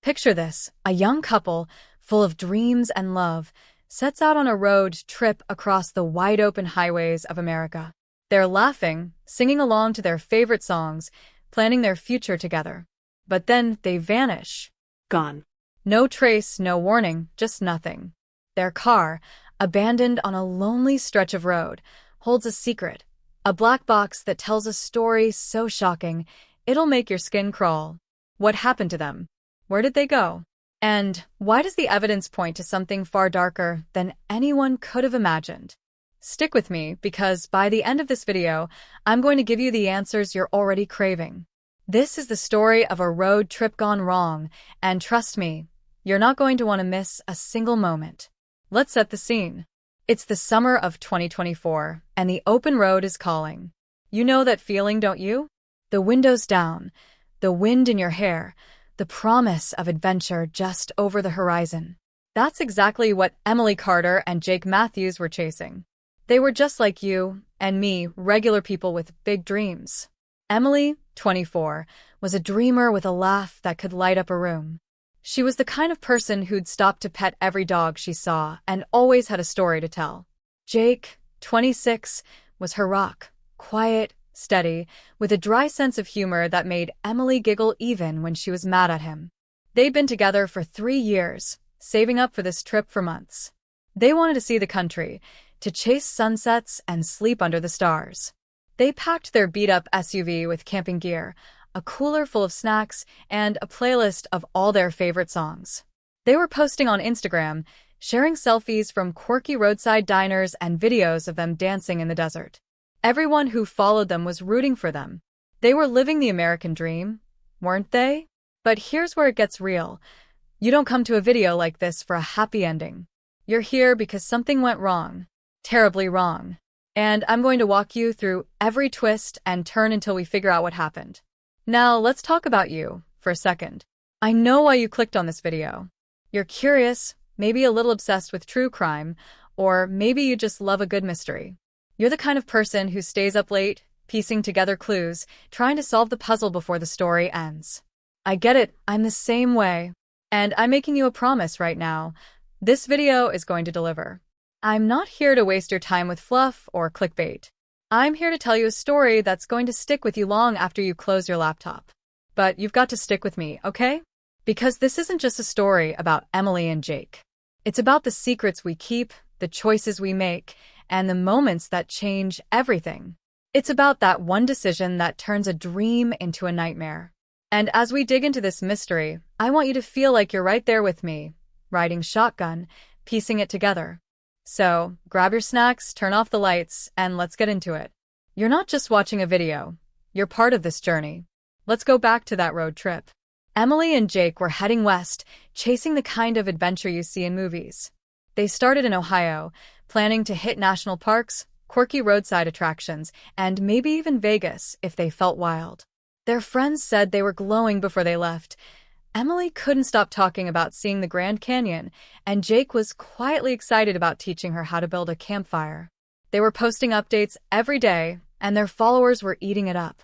Picture this, a young couple, full of dreams and love, sets out on a road trip across the wide-open highways of America. They're laughing, singing along to their favorite songs, planning their future together. But then they vanish. Gone. No trace, no warning, just nothing. Their car, abandoned on a lonely stretch of road, holds a secret, a black box that tells a story so shocking, it'll make your skin crawl. What happened to them? Where did they go? And why does the evidence point to something far darker than anyone could have imagined? Stick with me, because by the end of this video, I'm going to give you the answers you're already craving. This is the story of a road trip gone wrong, and trust me, you're not going to want to miss a single moment. Let's set the scene. It's the summer of 2024, and the open road is calling. You know that feeling, don't you? The windows down, the wind in your hair, the promise of adventure just over the horizon. That's exactly what Emily Carter and Jake Matthews were chasing. They were just like you and me, regular people with big dreams. Emily, 24, was a dreamer with a laugh that could light up a room. She was the kind of person who'd stop to pet every dog she saw and always had a story to tell. Jake, 26, was her rock, quiet, steady, with a dry sense of humor that made Emily giggle even when she was mad at him. They'd been together for 3 years, saving up for this trip for months. They wanted to see the country, to chase sunsets and sleep under the stars. They packed their beat-up SUV with camping gear, a cooler full of snacks, and a playlist of all their favorite songs. They were posting on Instagram, sharing selfies from quirky roadside diners and videos of them dancing in the desert. Everyone who followed them was rooting for them. They were living the American dream, weren't they? But here's where it gets real. You don't come to a video like this for a happy ending. You're here because something went wrong. Terribly wrong. And I'm going to walk you through every twist and turn until we figure out what happened. Now, let's talk about you for a second. I know why you clicked on this video. You're curious, maybe a little obsessed with true crime, or maybe you just love a good mystery. You're the kind of person who stays up late, piecing together clues, trying to solve the puzzle before the story ends. I get it, I'm the same way. And I'm making you a promise right now. This video is going to deliver. I'm not here to waste your time with fluff or clickbait. I'm here to tell you a story that's going to stick with you long after you close your laptop. But you've got to stick with me, okay? Because this isn't just a story about Emily and Jake. It's about the secrets we keep, the choices we make, and the moments that change everything. It's about that one decision that turns a dream into a nightmare. And as we dig into this mystery, I want you to feel like you're right there with me, riding shotgun, piecing it together. So, grab your snacks, turn off the lights, and let's get into it. You're not just watching a video. You're part of this journey. Let's go back to that road trip. Emily and Jake were heading west, chasing the kind of adventure you see in movies. They started in Ohio, planning to hit national parks, quirky roadside attractions, and maybe even Vegas if they felt wild. Their friends said they were glowing before they left. Emily couldn't stop talking about seeing the Grand Canyon, and Jake was quietly excited about teaching her how to build a campfire. They were posting updates every day, and their followers were eating it up.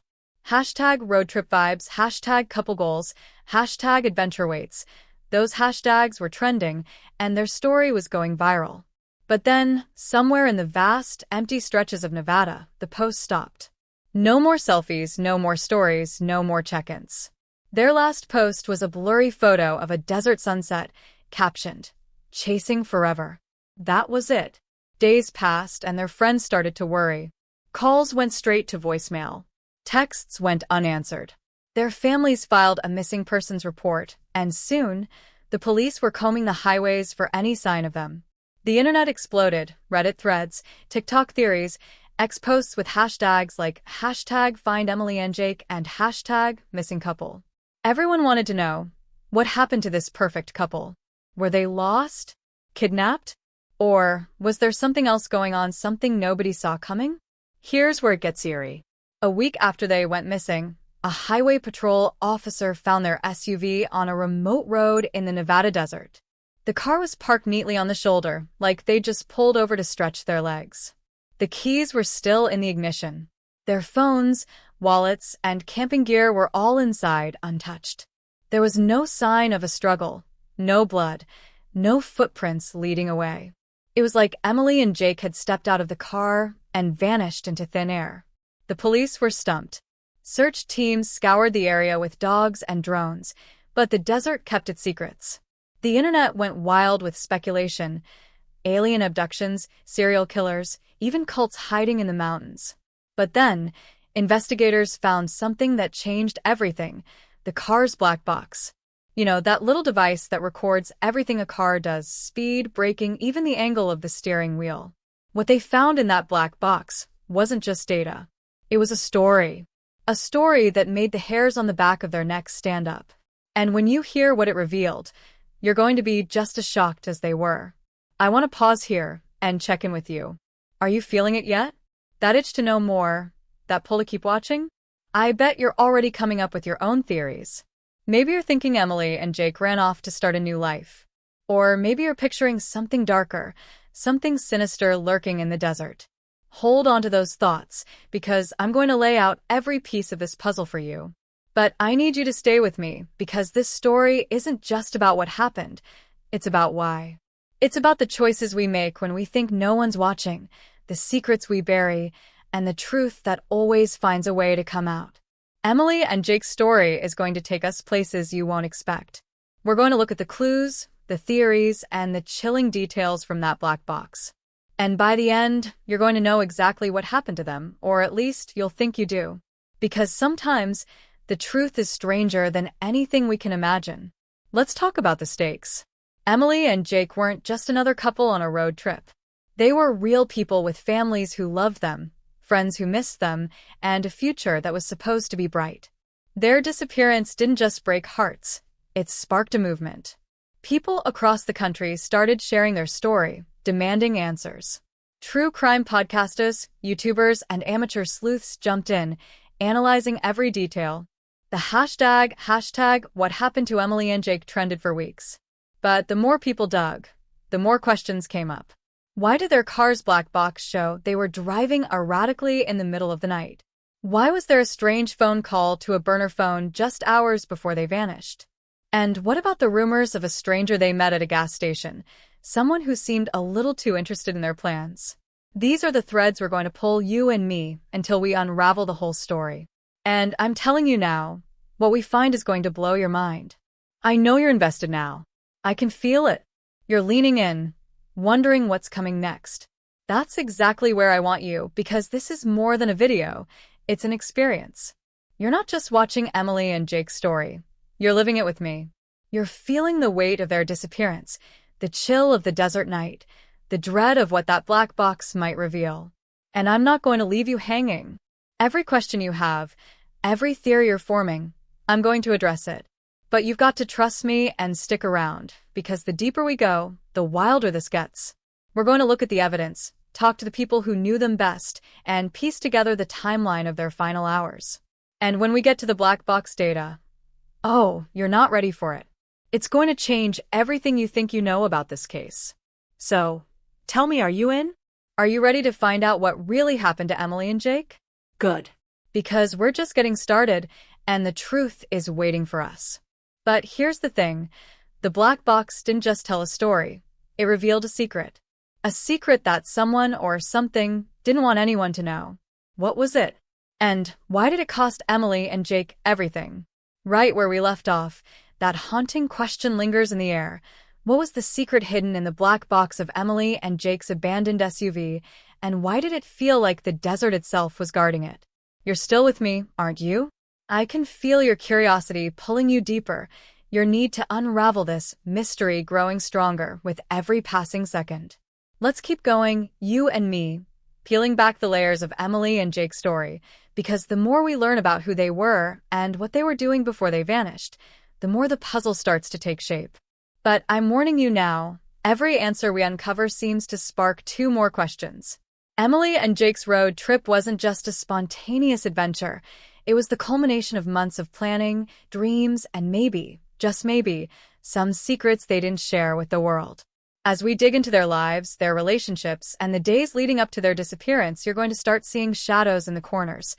Hashtag road trip vibes, hashtag couple goals, hashtag adventure waits. Those hashtags were trending, and their story was going viral. But then, somewhere in the vast, empty stretches of Nevada, the post stopped. No more selfies, no more stories, no more check-ins. Their last post was a blurry photo of a desert sunset, captioned, "Chasing Forever." That was it. Days passed and their friends started to worry. Calls went straight to voicemail. Texts went unanswered. Their families filed a missing persons report, and soon, the police were combing the highways for any sign of them. The internet exploded, Reddit threads, TikTok theories, X posts with hashtags like hashtag find Emily and Jake and hashtag missing couple. Everyone wanted to know, what happened to this perfect couple? Were they lost? Kidnapped? Or was there something else going on, something nobody saw coming? Here's where it gets eerie. A week after they went missing, a highway patrol officer found their SUV on a remote road in the Nevada desert. The car was parked neatly on the shoulder, like they just pulled over to stretch their legs. The keys were still in the ignition. Their phones, wallets, and camping gear were all inside, untouched. There was no sign of a struggle, no blood, no footprints leading away. It was like Emily and Jake had stepped out of the car and vanished into thin air. The police were stumped. Search teams scoured the area with dogs and drones, but the desert kept its secrets. The internet went wild with speculation: alien abductions, serial killers, even cults hiding in the mountains. But then, investigators found something that changed everything: the car's black box. You know, that little device that records everything a car does: speed, braking, even the angle of the steering wheel. What they found in that black box wasn't just data. It was a story. A story that made the hairs on the back of their necks stand up. And when you hear what it revealed, you're going to be just as shocked as they were. I want to pause here and check in with you. Are you feeling it yet? That itch to know more? That pull to keep watching? I bet you're already coming up with your own theories. Maybe you're thinking Emily and Jake ran off to start a new life. Or maybe you're picturing something darker, something sinister lurking in the desert. Hold on to those thoughts, because I'm going to lay out every piece of this puzzle for you. But I need you to stay with me, because this story isn't just about what happened, it's about why. It's about the choices we make when we think no one's watching, the secrets we bury, and the truth that always finds a way to come out. Emily and Jake's story is going to take us places you won't expect. We're going to look at the clues, the theories, and the chilling details from that black box. And by the end, you're going to know exactly what happened to them, or at least you'll think you do. Because sometimes, the truth is stranger than anything we can imagine. Let's talk about the stakes. Emily and Jake weren't just another couple on a road trip. They were real people with families who loved them, friends who missed them, and a future that was supposed to be bright. Their disappearance didn't just break hearts, it sparked a movement. People across the country started sharing their story, demanding answers. True crime podcasters, YouTubers, and amateur sleuths jumped in, analyzing every detail. The hashtag what happened to Emily and Jake trended for weeks. But the more people dug, the more questions came up. Why did their car's black box show they were driving erratically in the middle of the night? Why was there a strange phone call to a burner phone just hours before they vanished? And what about the rumors of a stranger they met at a gas station, someone who seemed a little too interested in their plans? These are the threads we're going to pull, you and me, until we unravel the whole story. And I'm telling you now, what we find is going to blow your mind. I know you're invested now. I can feel it. You're leaning in, wondering what's coming next. That's exactly where I want you, because this is more than a video, it's an experience. You're not just watching Emily and Jake's story, you're living it with me. You're feeling the weight of their disappearance, the chill of the desert night, the dread of what that black box might reveal. And I'm not going to leave you hanging. Every question you have, every theory you're forming, I'm going to address it. But you've got to trust me and stick around, because the deeper we go, the wilder this gets. We're going to look at the evidence, talk to the people who knew them best, and piece together the timeline of their final hours. And when we get to the black box data, oh, you're not ready for it. It's going to change everything you think you know about this case. So, tell me, are you in? Are you ready to find out what really happened to Emily and Jake? Good. Because we're just getting started, and the truth is waiting for us. But here's the thing. The black box didn't just tell a story. It revealed a secret. A secret that someone or something didn't want anyone to know. What was it? And why did it cost Emily and Jake everything? Right where we left off, that haunting question lingers in the air. What was the secret hidden in the black box of Emily and Jake's abandoned SUV, and why did it feel like the desert itself was guarding it? You're still with me, aren't you? I can feel your curiosity pulling you deeper, your need to unravel this mystery growing stronger with every passing second. Let's keep going, you and me, peeling back the layers of Emily and Jake's story, because the more we learn about who they were and what they were doing before they vanished, the more the puzzle starts to take shape. But I'm warning you now, every answer we uncover seems to spark two more questions. Emily and Jake's road trip wasn't just a spontaneous adventure. It was the culmination of months of planning, dreams, and maybe, just maybe, some secrets they didn't share with the world. As we dig into their lives, their relationships, and the days leading up to their disappearance, you're going to start seeing shadows in the corners.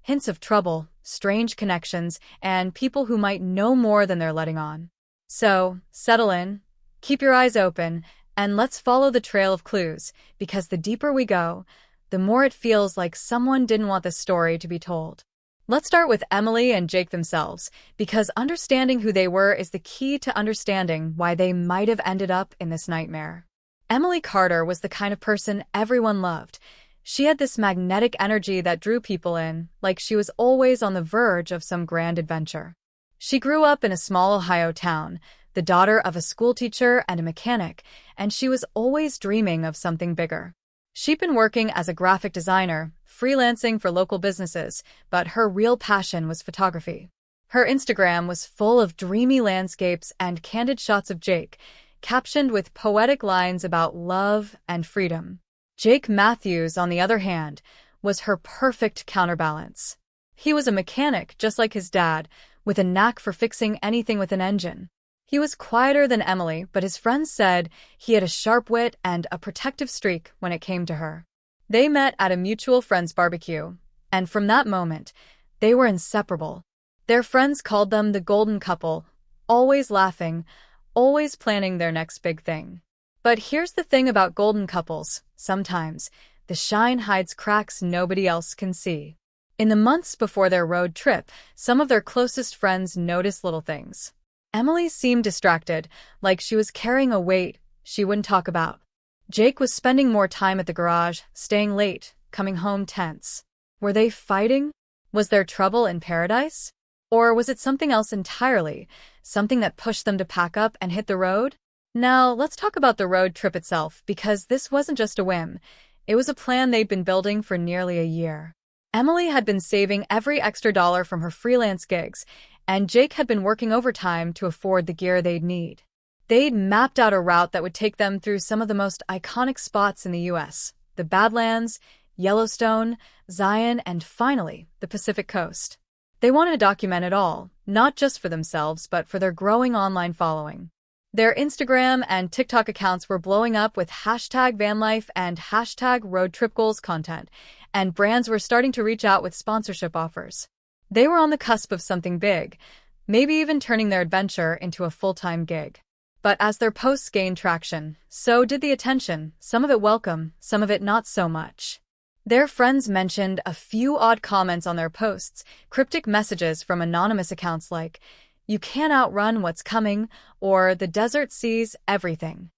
hints of trouble, strange connections, and people who might know more than they're letting on. So, settle in, keep your eyes open, and let's follow the trail of clues, because the deeper we go, the more it feels like someone didn't want the story to be told. Let's start with Emily and Jake themselves, because understanding who they were is the key to understanding why they might have ended up in this nightmare. Emily Carter was the kind of person everyone loved. She had this magnetic energy that drew people in, like she was always on the verge of some grand adventure. She grew up in a small Ohio town, the daughter of a schoolteacher and a mechanic, and she was always dreaming of something bigger. She'd been working as a graphic designer, freelancing for local businesses, but her real passion was photography. Her Instagram was full of dreamy landscapes and candid shots of Jake, captioned with poetic lines about love and freedom. Jake Matthews, on the other hand, was her perfect counterbalance. He was a mechanic, just like his dad, with a knack for fixing anything with an engine. He was quieter than Emily, but his friends said he had a sharp wit and a protective streak when it came to her. They met at a mutual friend's barbecue, and from that moment, they were inseparable. Their friends called them the golden couple, always laughing, always planning their next big thing. But here's the thing about golden couples: sometimes the shine hides cracks nobody else can see. In the months before their road trip, some of their closest friends noticed little things. Emily seemed distracted, like she was carrying a weight she wouldn't talk about. Jake was spending more time at the garage, staying late, coming home tense. Were they fighting? Was there trouble in paradise? Or was it something else entirely, something that pushed them to pack up and hit the road? Now, let's talk about the road trip itself, because this wasn't just a whim. It was a plan they'd been building for nearly a year. Emily had been saving every extra dollar from her freelance gigs, and Jake had been working overtime to afford the gear they'd need. They'd mapped out a route that would take them through some of the most iconic spots in the U.S., the Badlands, Yellowstone, Zion, and finally, the Pacific Coast. They wanted to document it all, not just for themselves, but for their growing online following. Their Instagram and TikTok accounts were blowing up with #vanlife and #roadtripgoals content, and brands were starting to reach out with sponsorship offers. They were on the cusp of something big, maybe even turning their adventure into a full-time gig. But as their posts gained traction, so did the attention, some of it welcome, some of it not so much. Their friends mentioned a few odd comments on their posts, cryptic messages from anonymous accounts like, "You can't outrun what's coming," or "The desert sees everything."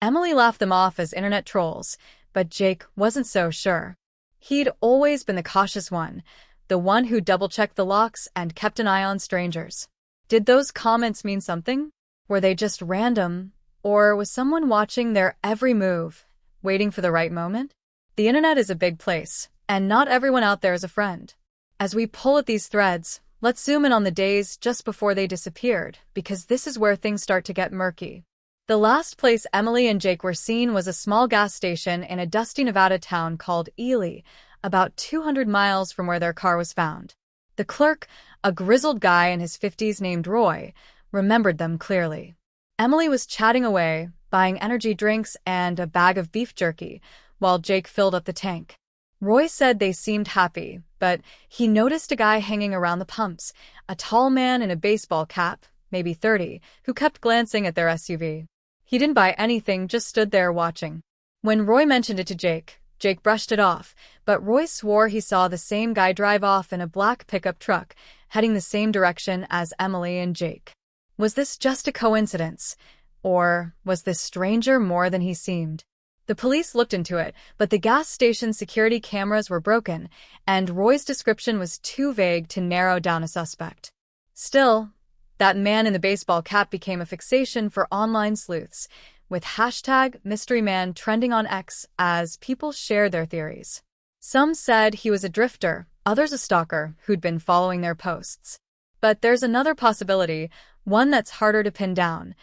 Emily laughed them off as internet trolls, but Jake wasn't so sure. He'd always been the cautious one, the one who double-checked the locks and kept an eye on strangers. Did those comments mean something? Were they just random? Or was someone watching their every move, waiting for the right moment? The internet is a big place, and not everyone out there is a friend. As we pull at these threads, let's zoom in on the days just before they disappeared, because this is where things start to get murky. The last place Emily and Jake were seen was a small gas station in a dusty Nevada town called Ely, about 200 miles from where their car was found. The clerk, a grizzled guy in his 50s named Roy, remembered them clearly. Emily was chatting away, buying energy drinks and a bag of beef jerky, while Jake filled up the tank. Roy said they seemed happy, but he noticed a guy hanging around the pumps, a tall man in a baseball cap, maybe 30, who kept glancing at their SUV. He didn't buy anything, just stood there watching. When Roy mentioned it to Jake, Jake brushed it off, but Roy swore he saw the same guy drive off in a black pickup truck, heading the same direction as Emily and Jake. Was this just a coincidence? Or was this stranger more than he seemed? The police looked into it, but the gas station security cameras were broken, and Roy's description was too vague to narrow down a suspect. Still, that man in the baseball cap became a fixation for online sleuths, with #mysteryman trending on X as people shared their theories. Some said he was a drifter, others a stalker who'd been following their posts. But there's another possibility, one that's harder to pin down.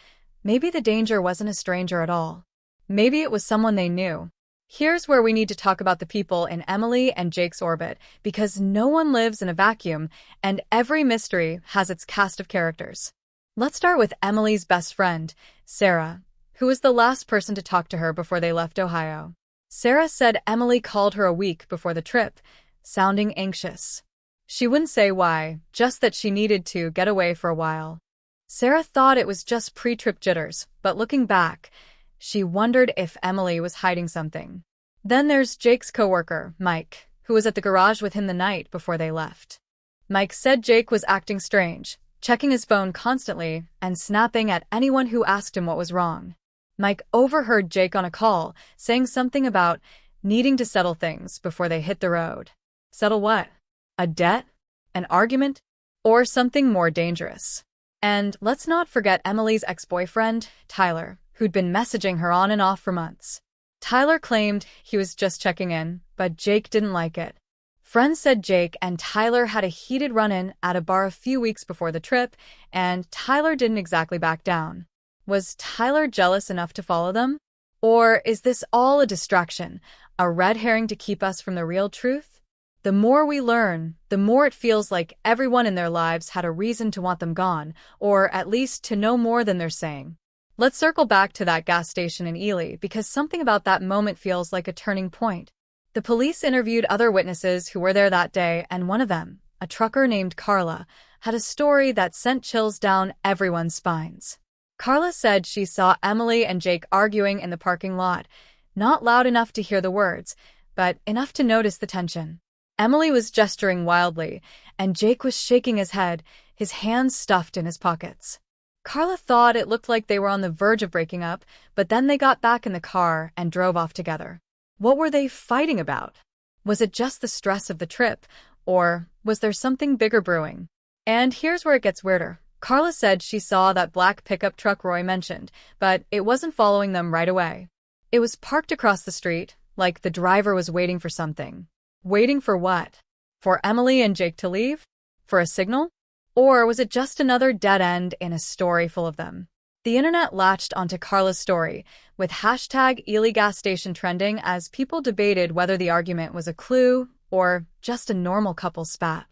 Maybe the danger wasn't a stranger at all. Maybe it was someone they knew. Here's where we need to talk about the people in Emily and Jake's orbit, because no one lives in a vacuum, and every mystery has its cast of characters. Let's start with Emily's best friend, Sarah, who was the last person to talk to her before they left Ohio. Sarah said Emily called her a week before the trip, sounding anxious. She wouldn't say why, just that she needed to get away for a while. Sarah thought it was just pre-trip jitters, but looking back, she wondered if Emily was hiding something. Then there's Jake's coworker, Mike, who was at the garage with him the night before they left. Mike said Jake was acting strange, checking his phone constantly and snapping at anyone who asked him what was wrong. Mike overheard Jake on a call, saying something about needing to settle things before they hit the road. Settle what? A debt? An argument? Or something more dangerous? And let's not forget Emily's ex-boyfriend, Tyler, who'd been messaging her on and off for months. Tyler claimed he was just checking in, but Jake didn't like it. Friends said Jake and Tyler had a heated run-in at a bar a few weeks before the trip, and Tyler didn't exactly back down. Was Tyler jealous enough to follow them? Or is this all a distraction, a red herring to keep us from the real truth? The more we learn, the more it feels like everyone in their lives had a reason to want them gone, or at least to know more than they're saying. Let's circle back to that gas station in Ely because something about that moment feels like a turning point. The police interviewed other witnesses who were there that day, and one of them, a trucker named Carla, had a story that sent chills down everyone's spines. Carla said she saw Emily and Jake arguing in the parking lot, not loud enough to hear the words, but enough to notice the tension. Emily was gesturing wildly, and Jake was shaking his head, his hands stuffed in his pockets. Carla thought it looked like they were on the verge of breaking up, but then they got back in the car and drove off together. What were they fighting about? Was it just the stress of the trip, or was there something bigger brewing? And here's where it gets weirder. Carla said she saw that black pickup truck Roy mentioned, but it wasn't following them right away. It was parked across the street, like the driver was waiting for something. Waiting for what? For Emily and Jake to leave? For a signal? Or was it just another dead end in a story full of them? The internet latched onto Carla's story, with hashtag Ely gas station trending as people debated whether the argument was a clue or just a normal couple spat.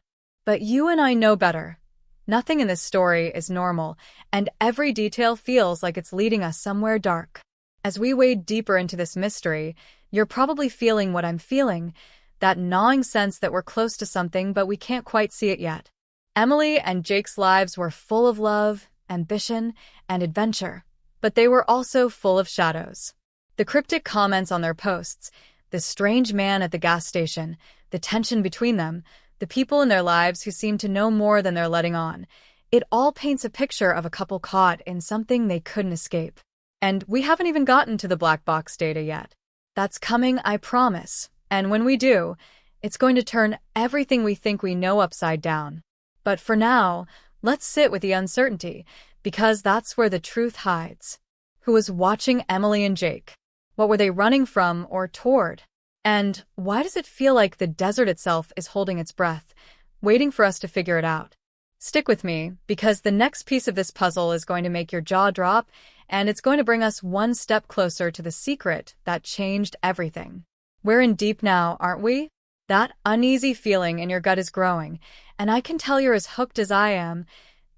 But you and I know better. Nothing in this story is normal, and every detail feels like it's leading us somewhere dark. As we wade deeper into this mystery, you're probably feeling what I'm feeling, that gnawing sense that we're close to something but we can't quite see it yet. Emily and Jake's lives were full of love, ambition, and adventure, but they were also full of shadows. The cryptic comments on their posts, the strange man at the gas station, the tension between them, the people in their lives who seemed to know more than they're letting on, it all paints a picture of a couple caught in something they couldn't escape. And we haven't even gotten to the black box data yet. That's coming, I promise. And when we do, it's going to turn everything we think we know upside down. But for now, let's sit with the uncertainty, because that's where the truth hides. Who was watching Emily and Jake? What were they running from or toward? And why does it feel like the desert itself is holding its breath, waiting for us to figure it out? Stick with me, because the next piece of this puzzle is going to make your jaw drop, and it's going to bring us one step closer to the secret that changed everything. We're in deep now, aren't we? That uneasy feeling in your gut is growing, and I can tell you're as hooked as I am,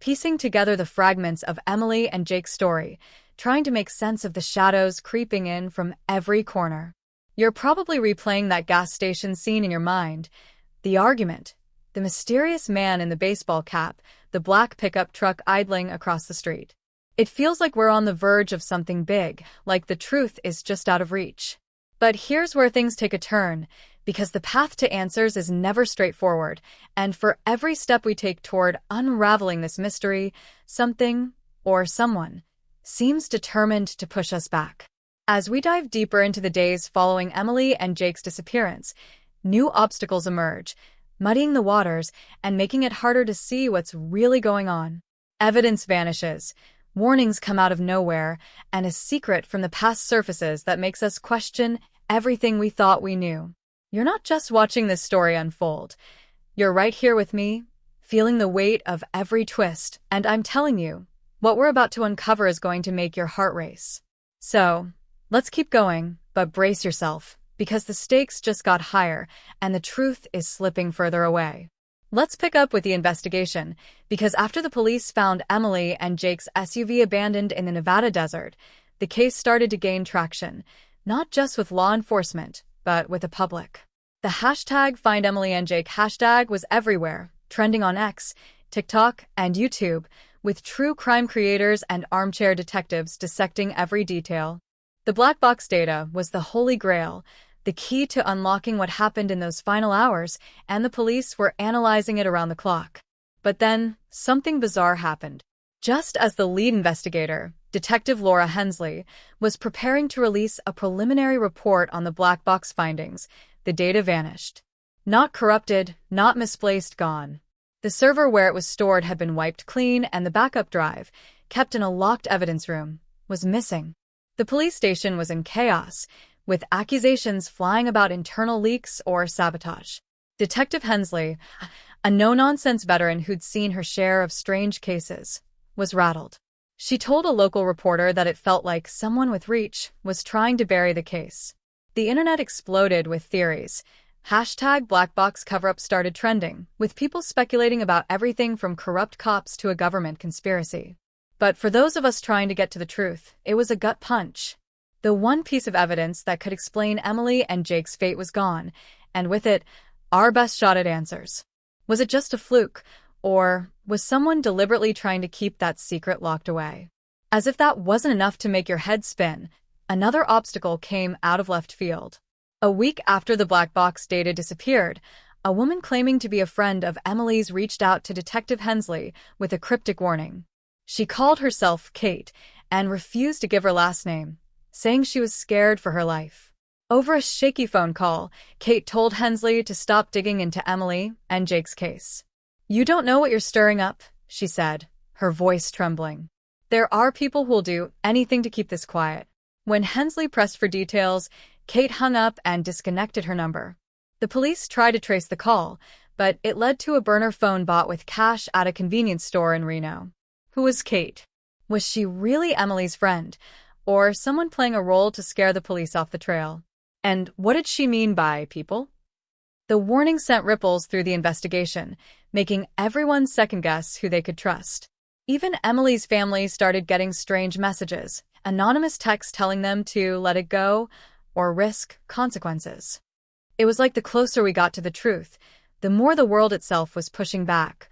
piecing together the fragments of Emily and Jake's story, trying to make sense of the shadows creeping in from every corner. You're probably replaying that gas station scene in your mind, the argument, the mysterious man in the baseball cap, the black pickup truck idling across the street. It feels like we're on the verge of something big, like the truth is just out of reach. But here's where things take a turn, because the path to answers is never straightforward, and for every step we take toward unraveling this mystery, something, or someone, seems determined to push us back. As we dive deeper into the days following Emily and Jake's disappearance, new obstacles emerge, muddying the waters and making it harder to see what's really going on. Evidence vanishes, warnings come out of nowhere, and a secret from the past surfaces that makes us question everything we thought we knew. You're not just watching this story unfold. You're right here with me, feeling the weight of every twist, and I'm telling you, what we're about to uncover is going to make your heart race. So, let's keep going, but brace yourself, because the stakes just got higher, and the truth is slipping further away. Let's pick up with the investigation, because after the police found Emily and Jake's SUV abandoned in the Nevada desert, the case started to gain traction, not just with law enforcement, but with the public. The hashtag #FindEmilyandJake hashtag was everywhere, trending on X, TikTok, and YouTube, with true crime creators and armchair detectives dissecting every detail. The black box data was the holy grail, the key to unlocking what happened in those final hours, and the police were analyzing it around the clock. But then, something bizarre happened. Just as the lead investigator, Detective Laura Hensley, was preparing to release a preliminary report on the black box findings, the data vanished. Not corrupted, not misplaced, gone. The server where it was stored had been wiped clean, and the backup drive, kept in a locked evidence room, was missing. The police station was in chaos, with accusations flying about internal leaks or sabotage. Detective Hensley, a no-nonsense veteran who'd seen her share of strange cases, was rattled. She told a local reporter that it felt like someone with reach was trying to bury the case. The internet exploded with theories. Hashtag Blackbox cover-up started trending, with people speculating about everything from corrupt cops to a government conspiracy. But for those of us trying to get to the truth, it was a gut punch. The one piece of evidence that could explain Emily and Jake's fate was gone, and with it, our best shot at answers. Was it just a fluke, or was someone deliberately trying to keep that secret locked away? As if that wasn't enough to make your head spin, another obstacle came out of left field. A week after the black box data disappeared, a woman claiming to be a friend of Emily's reached out to Detective Hensley with a cryptic warning. She called herself Kate and refused to give her last name, saying she was scared for her life. Over a shaky phone call, Kate told Hensley to stop digging into Emily and Jake's case. "You don't know what you're stirring up," she said, her voice trembling. "There are people who'll do anything to keep this quiet." When Hensley pressed for details, Kate hung up and disconnected her number. The police tried to trace the call, but it led to a burner phone bought with cash at a convenience store in Reno. Who was Kate? Was she really Emily's friend, or someone playing a role to scare the police off the trail? And what did she mean by people? The warning sent ripples through the investigation, making everyone second-guess who they could trust. Even Emily's family started getting strange messages, anonymous texts telling them to let it go or risk consequences. It was like the closer we got to the truth, the more the world itself was pushing back,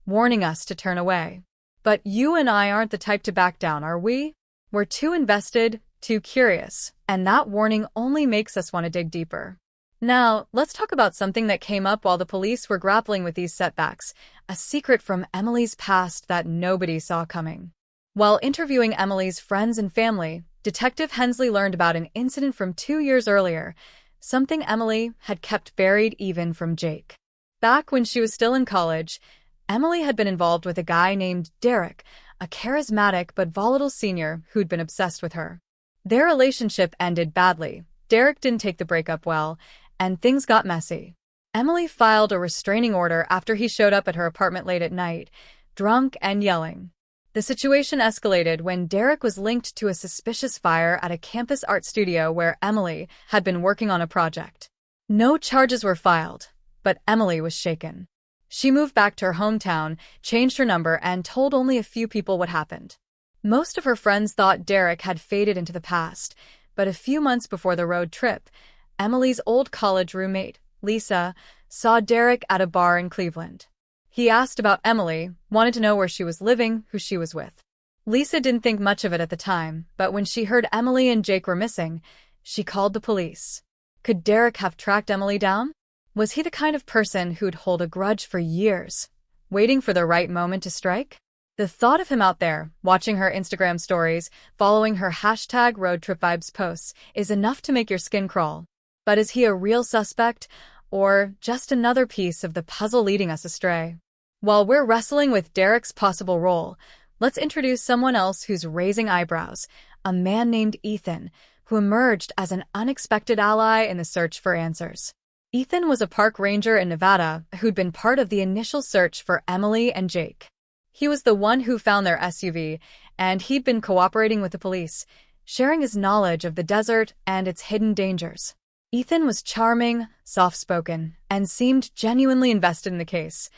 warning us to turn away. But you and I aren't the type to back down, are we? We're too invested, too curious, and that warning only makes us want to dig deeper. Now, let's talk about something that came up while the police were grappling with these setbacks, a secret from Emily's past that nobody saw coming. While interviewing Emily's friends and family, Detective Hensley learned about an incident from 2 years earlier, something Emily had kept buried even from Jake. Back when she was still in college, Emily had been involved with a guy named Derek, a charismatic but volatile senior who'd been obsessed with her. Their relationship ended badly. Derek didn't take the breakup well, and things got messy. Emily filed a restraining order after he showed up at her apartment late at night, drunk and yelling. The situation escalated when Derek was linked to a suspicious fire at a campus art studio where Emily had been working on a project. No charges were filed, but Emily was shaken. She moved back to her hometown, changed her number, and told only a few people what happened. Most of her friends thought Derek had faded into the past, but a few months before the road trip, Emily's old college roommate, Lisa, saw Derek at a bar in Cleveland. He asked about Emily, wanted to know where she was living, who she was with. Lisa didn't think much of it at the time, but when she heard Emily and Jake were missing, she called the police. Could Derek have tracked Emily down? Was he the kind of person who'd hold a grudge for years, waiting for the right moment to strike? The thought of him out there, watching her Instagram stories, following her #RoadTripVibes posts, is enough to make your skin crawl. But is he a real suspect, or just another piece of the puzzle leading us astray? While we're wrestling with Derek's possible role, let's introduce someone else who's raising eyebrows, a man named Ethan, who emerged as an unexpected ally in the search for answers. Ethan was a park ranger in Nevada who'd been part of the initial search for Emily and Jake. He was the one who found their SUV, and he'd been cooperating with the police, sharing his knowledge of the desert and its hidden dangers. Ethan was charming, soft-spoken, and seemed genuinely invested in the case,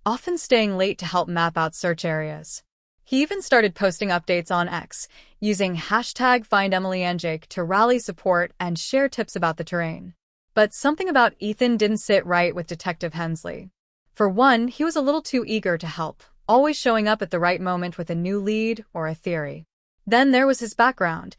often staying late to help map out search areas. He even started posting updates on X, using #FindEmilyandJake to rally support and share tips about the terrain. But something about Ethan didn't sit right with Detective Hensley. For one, he was a little too eager to help, always showing up at the right moment with a new lead or a theory. Then there was his background.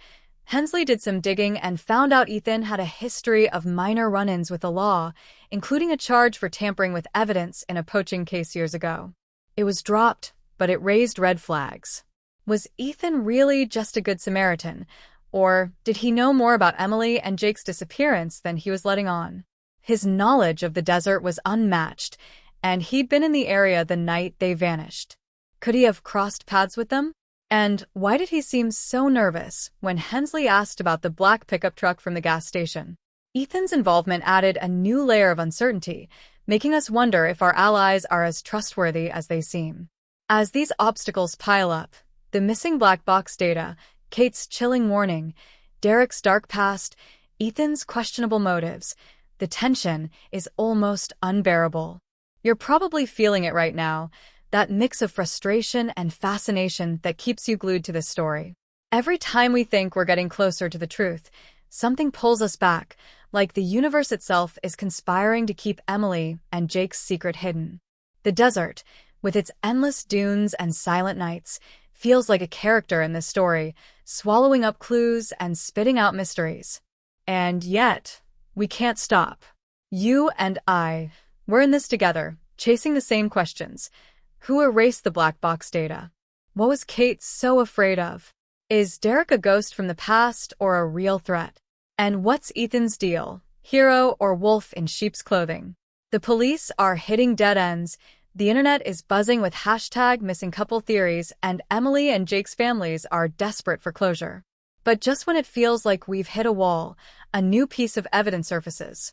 Hensley did some digging and found out Ethan had a history of minor run-ins with the law, including a charge for tampering with evidence in a poaching case years ago. It was dropped, but it raised red flags. Was Ethan really just a good Samaritan, or did he know more about Emily and Jake's disappearance than he was letting on? His knowledge of the desert was unmatched, and he'd been in the area the night they vanished. Could he have crossed paths with them? And why did he seem so nervous when Hensley asked about the black pickup truck from the gas station? Ethan's involvement added a new layer of uncertainty, making us wonder if our allies are as trustworthy as they seem. As these obstacles pile up, the missing black box data, Kate's chilling warning, Derek's dark past, Ethan's questionable motives, the tension is almost unbearable. You're probably feeling it right now, that mix of frustration and fascination that keeps you glued to this story. Every time we think we're getting closer to the truth, something pulls us back, like the universe itself is conspiring to keep Emily and Jake's secret hidden. The desert, with its endless dunes and silent nights, feels like a character in this story, swallowing up clues and spitting out mysteries. And yet, we can't stop. You and I, we're in this together, chasing the same questions. Who erased the black box data? What was Kate so afraid of? Is Derek a ghost from the past or a real threat? And what's Ethan's deal, hero or wolf in sheep's clothing? The police are hitting dead ends, the internet is buzzing with #MissingCouple theories, and Emily and Jake's families are desperate for closure. But just when it feels like we've hit a wall, a new piece of evidence surfaces.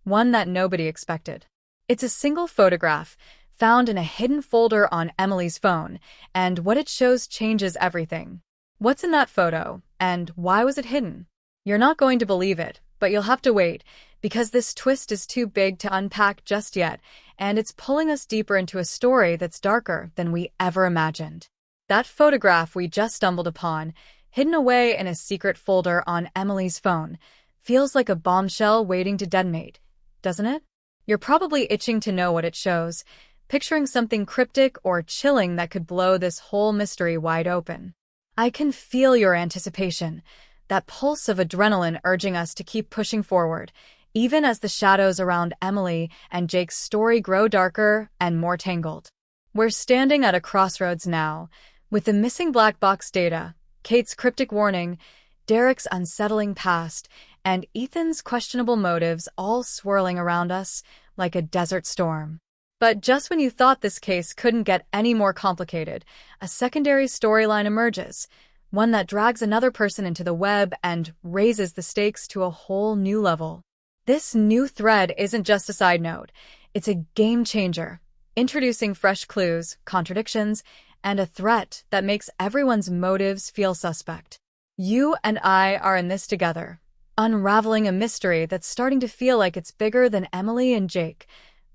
One that nobody expected. It's a single photograph, found in a hidden folder on Emily's phone, and what it shows changes everything. What's in that photo, and why was it hidden? You're not going to believe it, but you'll have to wait, because this twist is too big to unpack just yet, and it's pulling us deeper into a story that's darker than we ever imagined. That photograph we just stumbled upon, hidden away in a secret folder on Emily's phone, feels like a bombshell waiting to detonate, doesn't it? You're probably itching to know what it shows, picturing something cryptic or chilling that could blow this whole mystery wide open. I can feel your anticipation, that pulse of adrenaline urging us to keep pushing forward, even as the shadows around Emily and Jake's story grow darker and more tangled. We're standing at a crossroads now, with the missing black box data, Kate's cryptic warning, Derek's unsettling past, and Ethan's questionable motives all swirling around us like a desert storm. But just when you thought this case couldn't get any more complicated, a secondary storyline emerges, one that drags another person into the web and raises the stakes to a whole new level. This new thread isn't just a side note, it's a game changer, introducing fresh clues, contradictions, and a threat that makes everyone's motives feel suspect. You and I are in this together, unraveling a mystery that's starting to feel like it's bigger than Emily and Jake,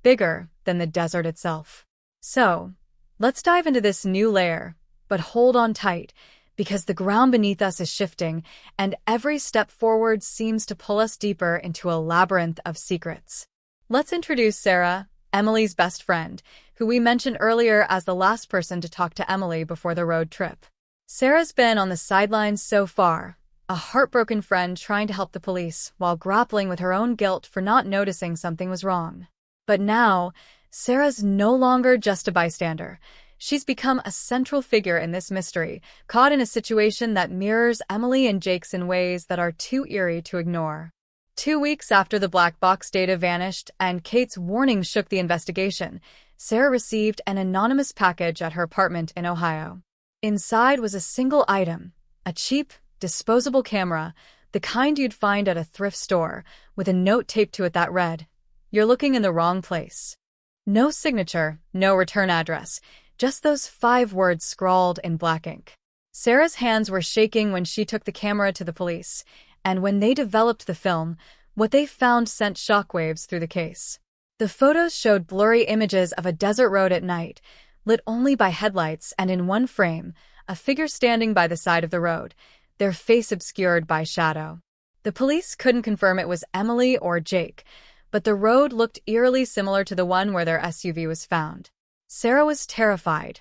bigger than the desert itself. So, let's dive into this new layer, but hold on tight, because the ground beneath us is shifting, and every step forward seems to pull us deeper into a labyrinth of secrets. Let's introduce Sarah, Emily's best friend, who we mentioned earlier as the last person to talk to Emily before the road trip. Sarah's been on the sidelines so far, a heartbroken friend trying to help the police while grappling with her own guilt for not noticing something was wrong. But now, Sarah's no longer just a bystander. She's become a central figure in this mystery, caught in a situation that mirrors Emily and Jake's in ways that are too eerie to ignore. 2 weeks after the black box data vanished and Kate's warning shook the investigation, Sarah received an anonymous package at her apartment in Ohio. Inside was a single item, a cheap, disposable camera, the kind you'd find at a thrift store, with a note taped to it that read, "You're looking in the wrong place." No signature, no return address, just those 5 words scrawled in black ink. Sarah's hands were shaking when she took the camera to the police, and when they developed the film, what they found sent shockwaves through the case. The photos showed blurry images of a desert road at night, lit only by headlights, and in one frame, a figure standing by the side of the road, their face obscured by shadow. The police couldn't confirm it was Emily or Jake, but the road looked eerily similar to the one where their SUV was found. Sarah was terrified.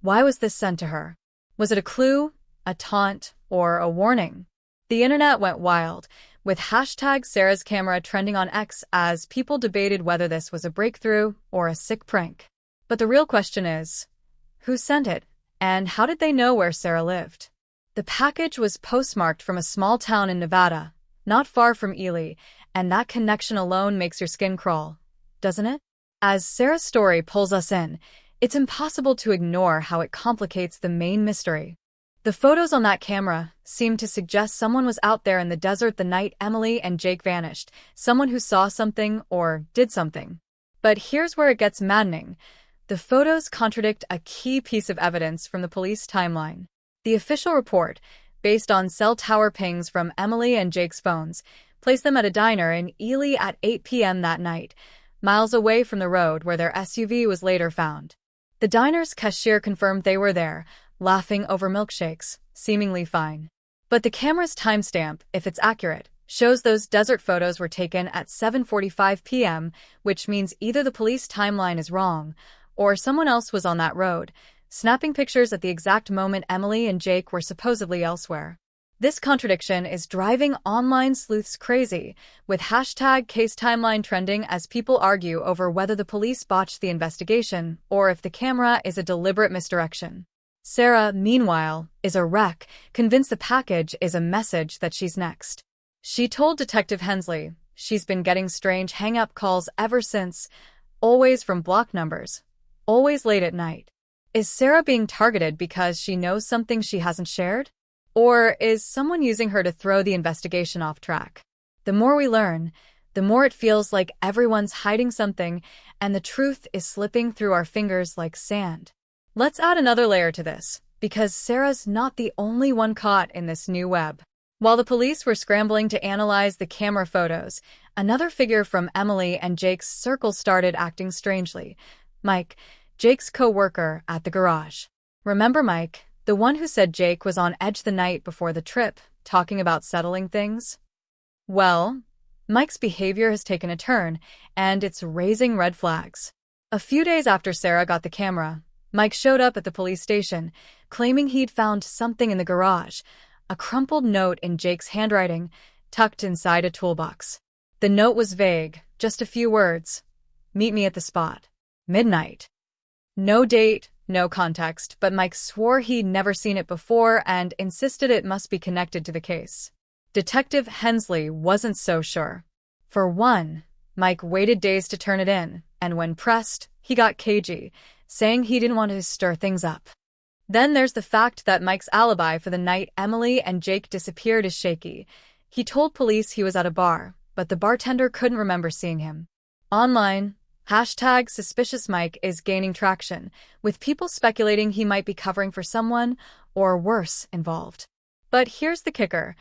Why was this sent to her? Was it a clue, a taunt, or a warning? The internet went wild, with hashtag Sarah's camera trending on X as people debated whether this was a breakthrough or a sick prank. But the real question is, who sent it, and how did they know where Sarah lived? The package was postmarked from a small town in Nevada, not far from Ely, and that connection alone makes your skin crawl, doesn't it? As Sarah's story pulls us in, it's impossible to ignore how it complicates the main mystery. The photos on that camera seem to suggest someone was out there in the desert the night Emily and Jake vanished, someone who saw something or did something. But here's where it gets maddening. The photos contradict a key piece of evidence from the police timeline. The official report, based on cell tower pings from Emily and Jake's phones, placed them at a diner in Ely at 8 p.m. that night, miles away from the road where their SUV was later found. The diner's cashier confirmed they were there, laughing over milkshakes, seemingly fine. But the camera's timestamp, if it's accurate, shows those desert photos were taken at 7:45 p.m., which means either the police timeline is wrong, or someone else was on that road, snapping pictures at the exact moment Emily and Jake were supposedly elsewhere. This contradiction is driving online sleuths crazy, with hashtag case timeline trending as people argue over whether the police botched the investigation or if the camera is a deliberate misdirection. Sarah, meanwhile, is a wreck, convinced the package is a message that she's next. She told Detective Hensley she's been getting strange hang-up calls ever since, always from block numbers, always late at night. Is Sarah being targeted because she knows something she hasn't shared? Or is someone using her to throw the investigation off track? The more we learn, the more it feels like everyone's hiding something and the truth is slipping through our fingers like sand. Let's add another layer to this, because Sarah's not the only one caught in this new web. While the police were scrambling to analyze the camera photos, another figure from Emily and Jake's circle started acting strangely. Mike, Jake's co-worker at the garage. Remember Mike, the one who said Jake was on edge the night before the trip, talking about settling things? Well, Mike's behavior has taken a turn, and it's raising red flags. A few days after Sarah got the camera, Mike showed up at the police station, claiming he'd found something in the garage, a crumpled note in Jake's handwriting, tucked inside a toolbox. The note was vague, just a few words. Meet me at the spot. Midnight. No date, no context, but Mike swore he'd never seen it before and insisted it must be connected to the case. Detective Hensley wasn't so sure. For one, Mike waited days to turn it in, and when pressed, he got cagey, saying he didn't want to stir things up. Then there's the fact that Mike's alibi for the night Emily and Jake disappeared is shaky. He told police he was at a bar, but the bartender couldn't remember seeing him. Online, hashtag Suspicious Mike is gaining traction, with people speculating he might be covering for someone, or worse, involved. But here's the kicker.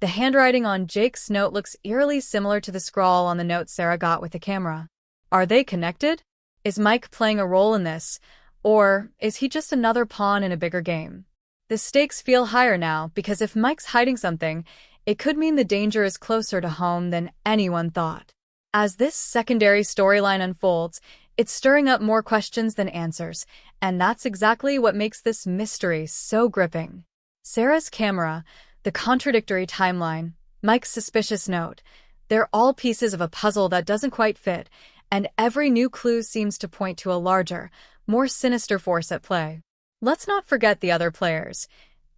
The handwriting on Jake's note looks eerily similar to the scrawl on the note Sarah got with the camera. Are they connected? Is Mike playing a role in this, or is he just another pawn in a bigger game? The stakes feel higher now because if Mike's hiding something, it could mean the danger is closer to home than anyone thought. As this secondary storyline unfolds, it's stirring up more questions than answers, and that's exactly what makes this mystery so gripping. Sarah's camera, the contradictory timeline, Mike's suspicious note, they're all pieces of a puzzle that doesn't quite fit, and every new clue seems to point to a larger, more sinister force at play. Let's not forget the other players.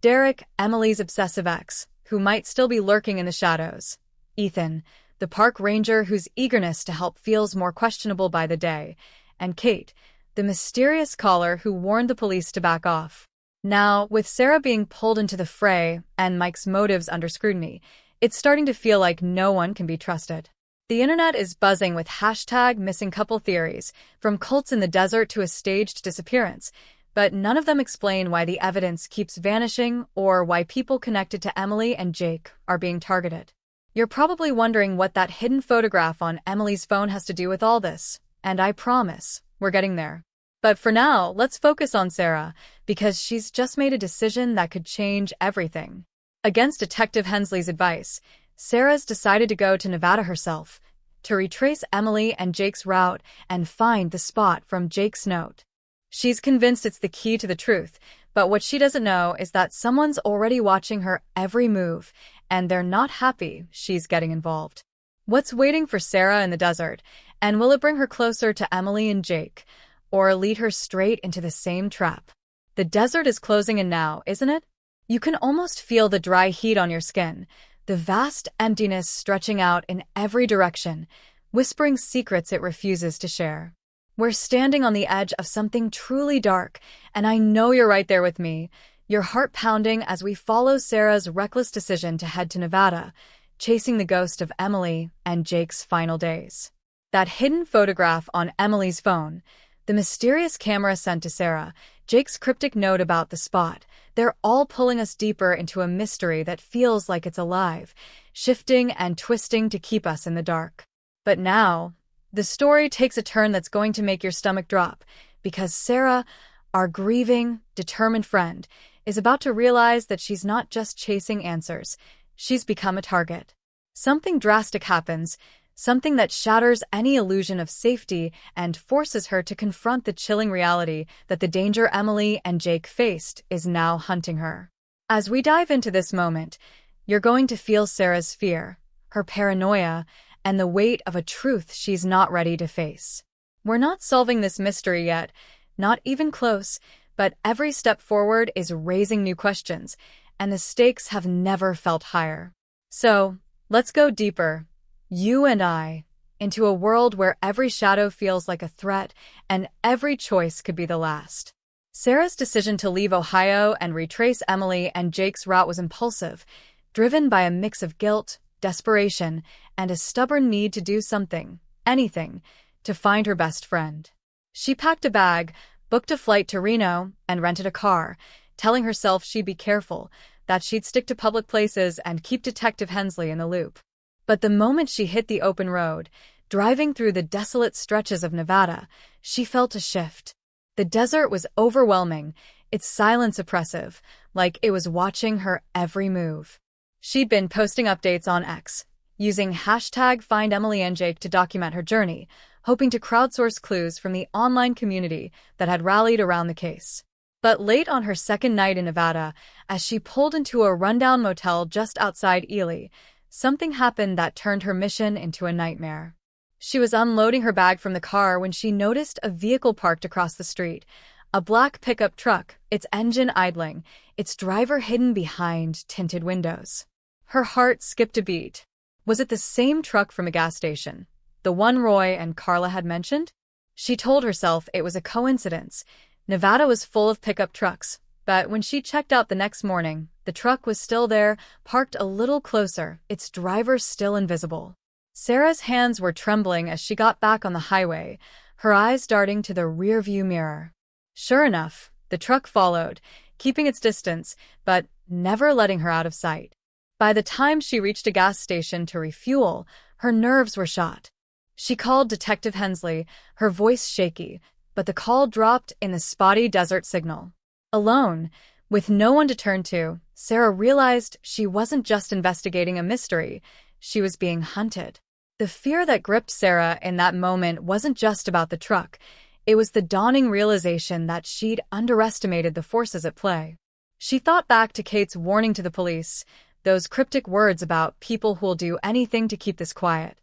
Derek, Emily's obsessive ex, who might still be lurking in the shadows. Ethan, the park ranger whose eagerness to help feels more questionable by the day. And Kate, the mysterious caller who warned the police to back off. Now, with Sarah being pulled into the fray and Mike's motives under scrutiny, it's starting to feel like no one can be trusted. The internet is buzzing with hashtag missing couple theories, from cults in the desert to a staged disappearance, but none of them explain why the evidence keeps vanishing or why people connected to Emily and Jake are being targeted. You're probably wondering what that hidden photograph on Emily's phone has to do with all this, and I promise, we're getting there. But for now, let's focus on Sarah, because she's just made a decision that could change everything. Against Detective Hensley's advice, Sarah's decided to go to Nevada herself, to retrace Emily and Jake's route and find the spot from Jake's note. She's convinced it's the key to the truth, but what she doesn't know is that someone's already watching her every move, and they're not happy she's getting involved. What's waiting for Sarah in the desert, and will it bring her closer to Emily and Jake, or lead her straight into the same trap? The desert is closing in now, isn't it? You can almost feel the dry heat on your skin, the vast emptiness stretching out in every direction, whispering secrets it refuses to share. We're standing on the edge of something truly dark, and I know you're right there with me, your heart pounding as we follow Sarah's reckless decision to head to Nevada, chasing the ghost of Emily and Jake's final days. That hidden photograph on Emily's phone, the mysterious camera sent to Sarah, Jake's cryptic note about the spot, they're all pulling us deeper into a mystery that feels like it's alive, shifting and twisting to keep us in the dark. But now, the story takes a turn that's going to make your stomach drop, because Sarah, our grieving, determined friend, is about to realize that she's not just chasing answers, she's become a target. Something drastic happens, something that shatters any illusion of safety and forces her to confront the chilling reality that the danger Emily and Jake faced is now hunting her. As we dive into this moment, you're going to feel Sarah's fear, her paranoia, and the weight of a truth she's not ready to face. We're not solving this mystery yet, not even close, but every step forward is raising new questions, and the stakes have never felt higher. So, let's go deeper, you and I, into a world where every shadow feels like a threat and every choice could be the last. Sarah's decision to leave Ohio and retrace Emily and Jake's route was impulsive, driven by a mix of guilt, desperation, and a stubborn need to do something, anything, to find her best friend. She packed a bag, booked a flight to Reno, and rented a car, telling herself she'd be careful, that she'd stick to public places and keep Detective Hensley in the loop. But the moment she hit the open road, driving through the desolate stretches of Nevada, she felt a shift. The desert was overwhelming, its silence oppressive, like it was watching her every move. She'd been posting updates on X, using hashtag #FindEmilyandJake to document her journey, hoping to crowdsource clues from the online community that had rallied around the case. But late on her second night in Nevada, as she pulled into a rundown motel just outside Ely, something happened that turned her mission into a nightmare. She was unloading her bag from the car when she noticed a vehicle parked across the street, a black pickup truck, its engine idling, its driver hidden behind tinted windows. Her heart skipped a beat. Was it the same truck from a gas station, the one Roy and Carla had mentioned? She told herself it was a coincidence. Nevada was full of pickup trucks, but when she checked out the next morning, the truck was still there, parked a little closer, its driver still invisible. Sarah's hands were trembling as she got back on the highway, her eyes darting to the rearview mirror. Sure enough, the truck followed, keeping its distance, but never letting her out of sight. By the time she reached a gas station to refuel, her nerves were shot. She called Detective Hensley, her voice shaky, but the call dropped in the spotty desert signal. Alone, with no one to turn to, Sarah realized she wasn't just investigating a mystery, she was being hunted. The fear that gripped Sarah in that moment wasn't just about the truck, it was the dawning realization that she'd underestimated the forces at play. She thought back to Kate's warning to the police, those cryptic words about people who'll do anything to keep this quiet.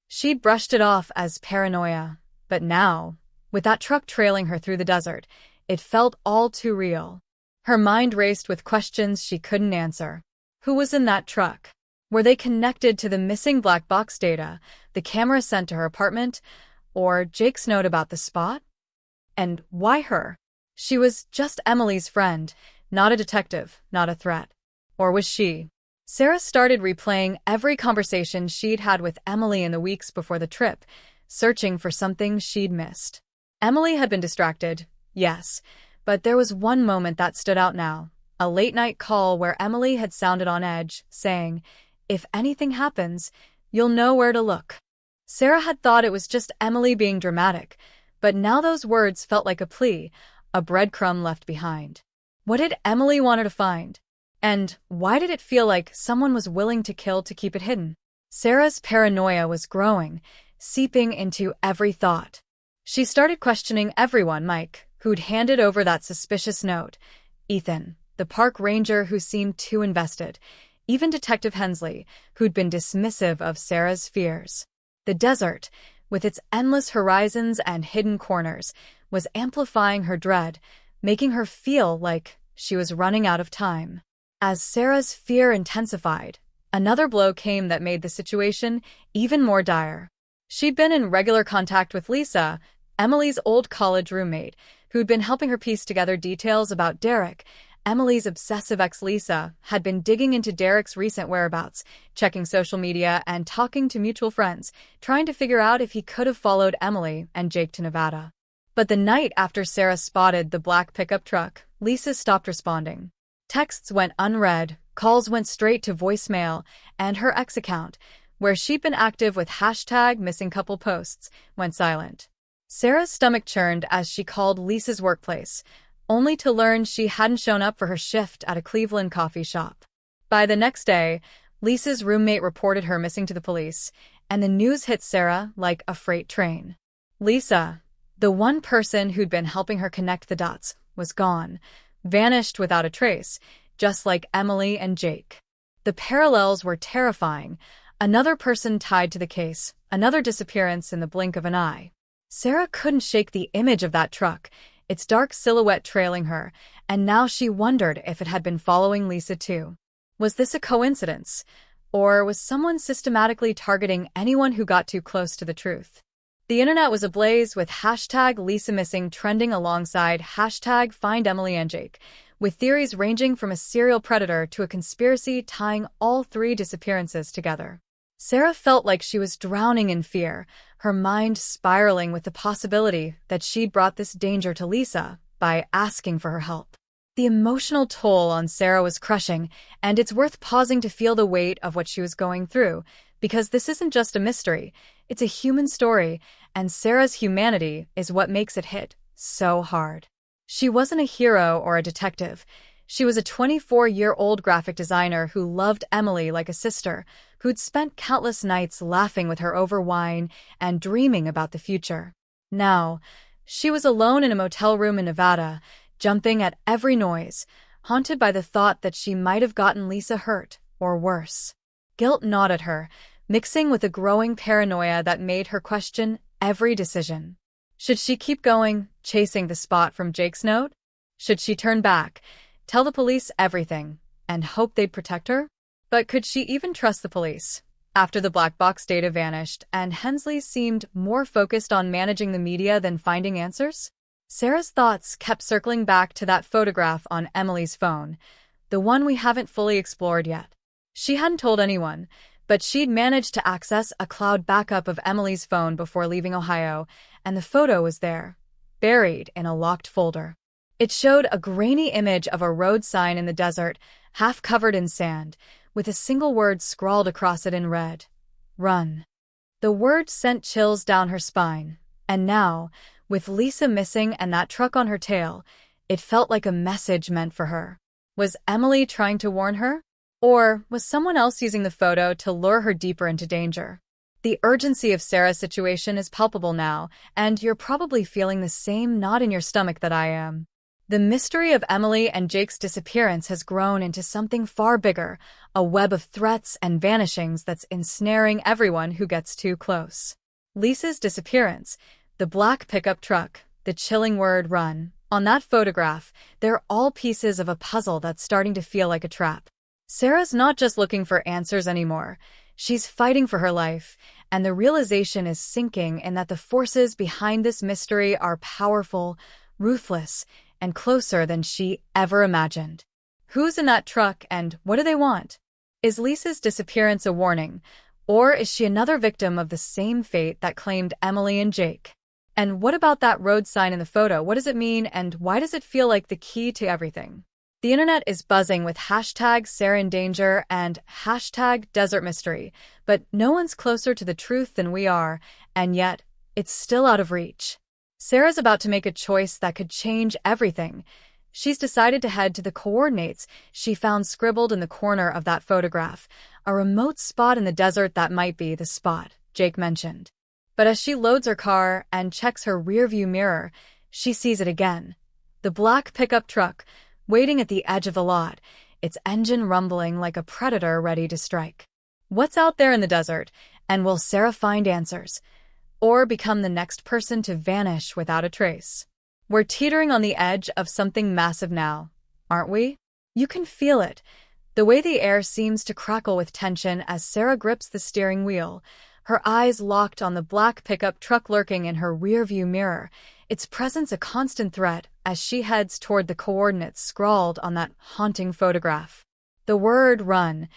She'd brushed it off as paranoia, but now, with that truck trailing her through the desert, it felt all too real. Her mind raced with questions she couldn't answer. Who was in that truck? Were they connected to the missing black box data, the camera sent to her apartment, or Jake's note about the spot? And why her? She was just Emily's friend, not a detective, not a threat. Or was she? Sarah started replaying every conversation she'd had with Emily in the weeks before the trip, searching for something she'd missed. Emily had been distracted, yes, but there was one moment that stood out now, a late-night call where Emily had sounded on edge, saying, "If anything happens, you'll know where to look." Sarah had thought it was just Emily being dramatic, but now those words felt like a plea, a breadcrumb left behind. What did Emily want her to find? And why did it feel like someone was willing to kill to keep it hidden? Sarah's paranoia was growing, seeping into every thought. She started questioning everyone: Mike, who'd handed over that suspicious note; Ethan, the park ranger who seemed too invested; even Detective Hensley, who'd been dismissive of Sarah's fears. The desert, with its endless horizons and hidden corners, was amplifying her dread, making her feel like she was running out of time. As Sarah's fear intensified, another blow came that made the situation even more dire. She'd been in regular contact with Lisa, Emily's old college roommate, who'd been helping her piece together details about Derek. Emily's obsessive ex Lisa had been digging into Derek's recent whereabouts, checking social media and talking to mutual friends, trying to figure out if he could have followed Emily and Jake to Nevada. But the night after Sarah spotted the black pickup truck, Lisa stopped responding. Texts went unread, calls went straight to voicemail, and her ex account, where she'd been active with #missingcouple posts, went silent. Sarah's stomach churned as she called Lisa's workplace, only to learn she hadn't shown up for her shift at a Cleveland coffee shop. By the next day, Lisa's roommate reported her missing to the police, and the news hit Sarah like a freight train. Lisa, the one person who'd been helping her connect the dots, was gone, vanished without a trace, just like Emily and Jake. The parallels were terrifying. Another person tied to the case, another disappearance in the blink of an eye. Sarah couldn't shake the image of that truck, its dark silhouette trailing her, and now she wondered if it had been following Lisa too. Was this a coincidence? Or was someone systematically targeting anyone who got too close to the truth? The internet was ablaze with #LisaMissing trending alongside #FindEmilyandJake, with theories ranging from a serial predator to a conspiracy tying all three disappearances together. Sarah felt like she was drowning in fear, her mind spiraling with the possibility that she'd brought this danger to Lisa by asking for her help. The emotional toll on Sarah was crushing, and it's worth pausing to feel the weight of what she was going through, because this isn't just a mystery, it's a human story, and Sarah's humanity is what makes it hit so hard. She wasn't a hero or a detective. She was a 24-year-old graphic designer who loved Emily like a sister, who'd spent countless nights laughing with her over wine and dreaming about the future. Now, she was alone in a motel room in Nevada, jumping at every noise, haunted by the thought that she might have gotten Lisa hurt, or worse. Guilt gnawed at her, mixing with a growing paranoia that made her question every decision. Should she keep going, chasing the spot from Jake's note? Should she turn back, tell the police everything, and hope they'd protect her? But could she even trust the police? After the black box data vanished and Hensley seemed more focused on managing the media than finding answers, Sarah's thoughts kept circling back to that photograph on Emily's phone, the one we haven't fully explored yet. She hadn't told anyone, but she'd managed to access a cloud backup of Emily's phone before leaving Ohio, and the photo was there, buried in a locked folder. It showed a grainy image of a road sign in the desert, half covered in sand, with a single word scrawled across it in red: "Run." The word sent chills down her spine, and now, with Lisa missing and that truck on her tail, it felt like a message meant for her. Was Emily trying to warn her? Or was someone else using the photo to lure her deeper into danger? The urgency of Sarah's situation is palpable now, and you're probably feeling the same knot in your stomach that I am. The mystery of Emily and Jake's disappearance has grown into something far bigger, a web of threats and vanishings that's ensnaring everyone who gets too close. Lisa's disappearance, the black pickup truck, the chilling word "run" on that photograph, they're all pieces of a puzzle that's starting to feel like a trap. Sarah's not just looking for answers anymore. She's fighting for her life, and the realization is sinking in that the forces behind this mystery are powerful, ruthless, and closer than she ever imagined. Who's in that truck and what do they want? Is Lisa's disappearance a warning, or is she another victim of the same fate that claimed Emily and Jake? And what about that road sign in the photo? What does it mean, and why does it feel like the key to everything? The internet is buzzing with #SarahInDanger and #DesertMystery, but no one's closer to the truth than we are, and yet, it's still out of reach. Sarah's about to make a choice that could change everything. She's decided to head to the coordinates she found scribbled in the corner of that photograph, a remote spot in the desert that might be the spot Jake mentioned. But as she loads her car and checks her rearview mirror, she sees it again. The black pickup truck, waiting at the edge of the lot, its engine rumbling like a predator ready to strike. What's out there in the desert, and will Sarah find answers? Or become the next person to vanish without a trace? We're teetering on the edge of something massive now, aren't we? You can feel it, the way the air seems to crackle with tension as Sarah grips the steering wheel, her eyes locked on the black pickup truck lurking in her rearview mirror, its presence a constant threat as she heads toward the coordinates scrawled on that haunting photograph. The word run,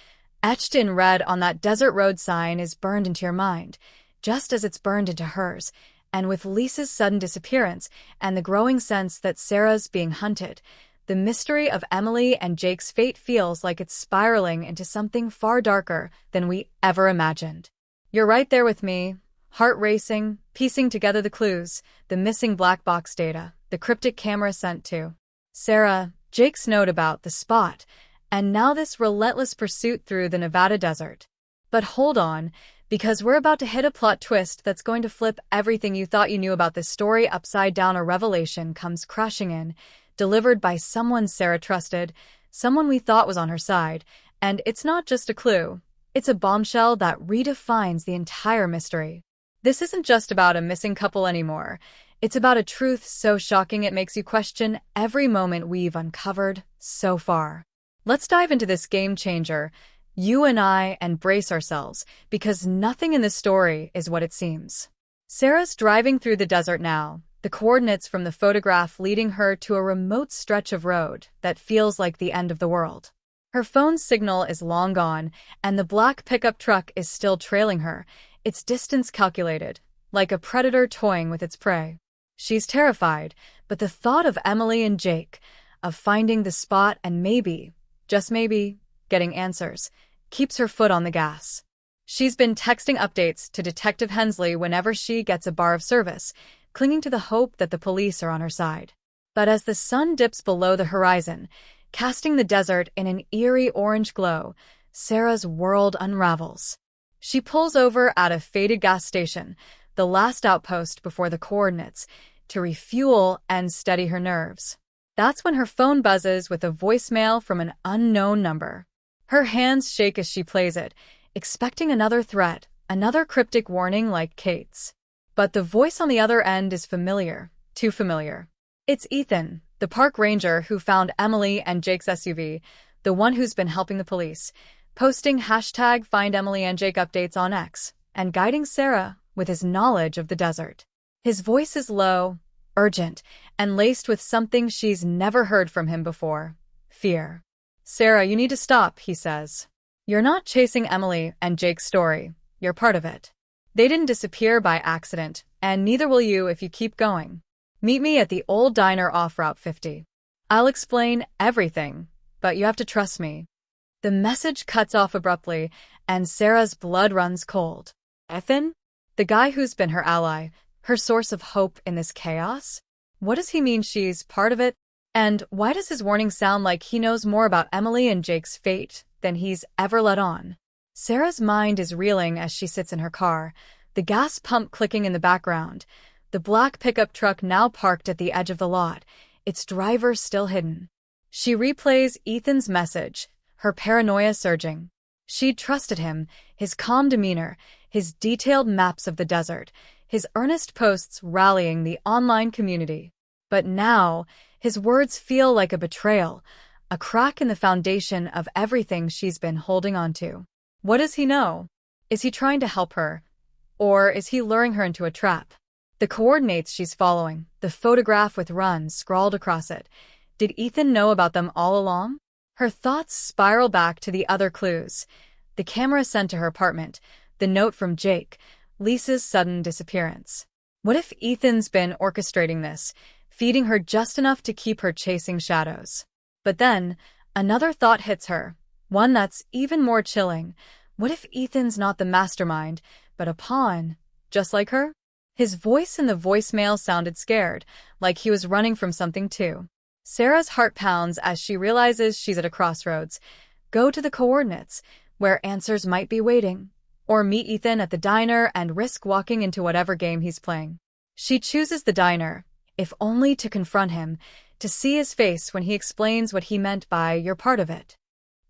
etched in red on that desert road sign, is burned into your mind, just as it's burned into hers, and with Lisa's sudden disappearance and the growing sense that Sarah's being hunted, the mystery of Emily and Jake's fate feels like it's spiraling into something far darker than we ever imagined. You're right there with me, heart racing, piecing together the clues, the missing black box data, the cryptic camera sent to Sarah, Jake's note about the spot, and now this relentless pursuit through the Nevada desert. But hold on, because we're about to hit a plot twist that's going to flip everything you thought you knew about this story upside down. A revelation comes crashing in, delivered by someone Sarah trusted, someone we thought was on her side, and it's not just a clue. It's a bombshell that redefines the entire mystery. This isn't just about a missing couple anymore. It's about a truth so shocking it makes you question every moment we've uncovered so far. Let's dive into this game changer, you and I, and brace ourselves, because nothing in this story is what it seems. Sarah's driving through the desert now, the coordinates from the photograph leading her to a remote stretch of road that feels like the end of the world. Her phone's signal is long gone, and the black pickup truck is still trailing her, its distance calculated, like a predator toying with its prey. She's terrified, but the thought of Emily and Jake, of finding the spot and maybe, just maybe, getting answers, keeps her foot on the gas. She's been texting updates to Detective Hensley whenever she gets a bar of service, clinging to the hope that the police are on her side. But as the sun dips below the horizon, casting the desert in an eerie orange glow, Sarah's world unravels. She pulls over at a faded gas station, the last outpost before the coordinates, to refuel and steady her nerves. That's when her phone buzzes with a voicemail from an unknown number. Her hands shake as she plays it, expecting another threat, another cryptic warning like Kate's. But the voice on the other end is familiar, too familiar. It's Ethan, the park ranger who found Emily and Jake's SUV, the one who's been helping the police, posting #FindEmilyandJake updates on X, and guiding Sarah with his knowledge of the desert. His voice is low, urgent, and laced with something she's never heard from him before: fear. "Sarah, you need to stop," he says. "You're not chasing Emily and Jake's story, you're part of it. They didn't disappear by accident, and neither will you if you keep going. Meet me at the old diner off Route 50. I'll explain everything, but you have to trust me." The message cuts off abruptly, and Sarah's blood runs cold. Ethan? The guy who's been her ally, her source of hope in this chaos? What does he mean she's part of it? And why does his warning sound like he knows more about Emily and Jake's fate than he's ever let on? Sarah's mind is reeling as she sits in her car, the gas pump clicking in the background, the black pickup truck now parked at the edge of the lot, its driver still hidden. She replays Ethan's message, her paranoia surging. She'd trusted him, his calm demeanor, his detailed maps of the desert, his earnest posts rallying the online community. But now, his words feel like a betrayal, a crack in the foundation of everything she's been holding on to. What does he know? Is he trying to help her? Or is he luring her into a trap? The coordinates she's following, the photograph with "run" scrawled across it. Did Ethan know about them all along? Her thoughts spiral back to the other clues. The camera sent to her apartment, the note from Jake, Lisa's sudden disappearance. What if Ethan's been orchestrating this, feeding her just enough to keep her chasing shadows? But then, another thought hits her, one that's even more chilling. What if Ethan's not the mastermind, but a pawn, just like her? His voice in the voicemail sounded scared, like he was running from something too. Sarah's heart pounds as she realizes she's at a crossroads. Go to the coordinates, where answers might be waiting, or meet Ethan at the diner and risk walking into whatever game he's playing. She chooses the diner, if only to confront him, to see his face when he explains what he meant by "you're part of it."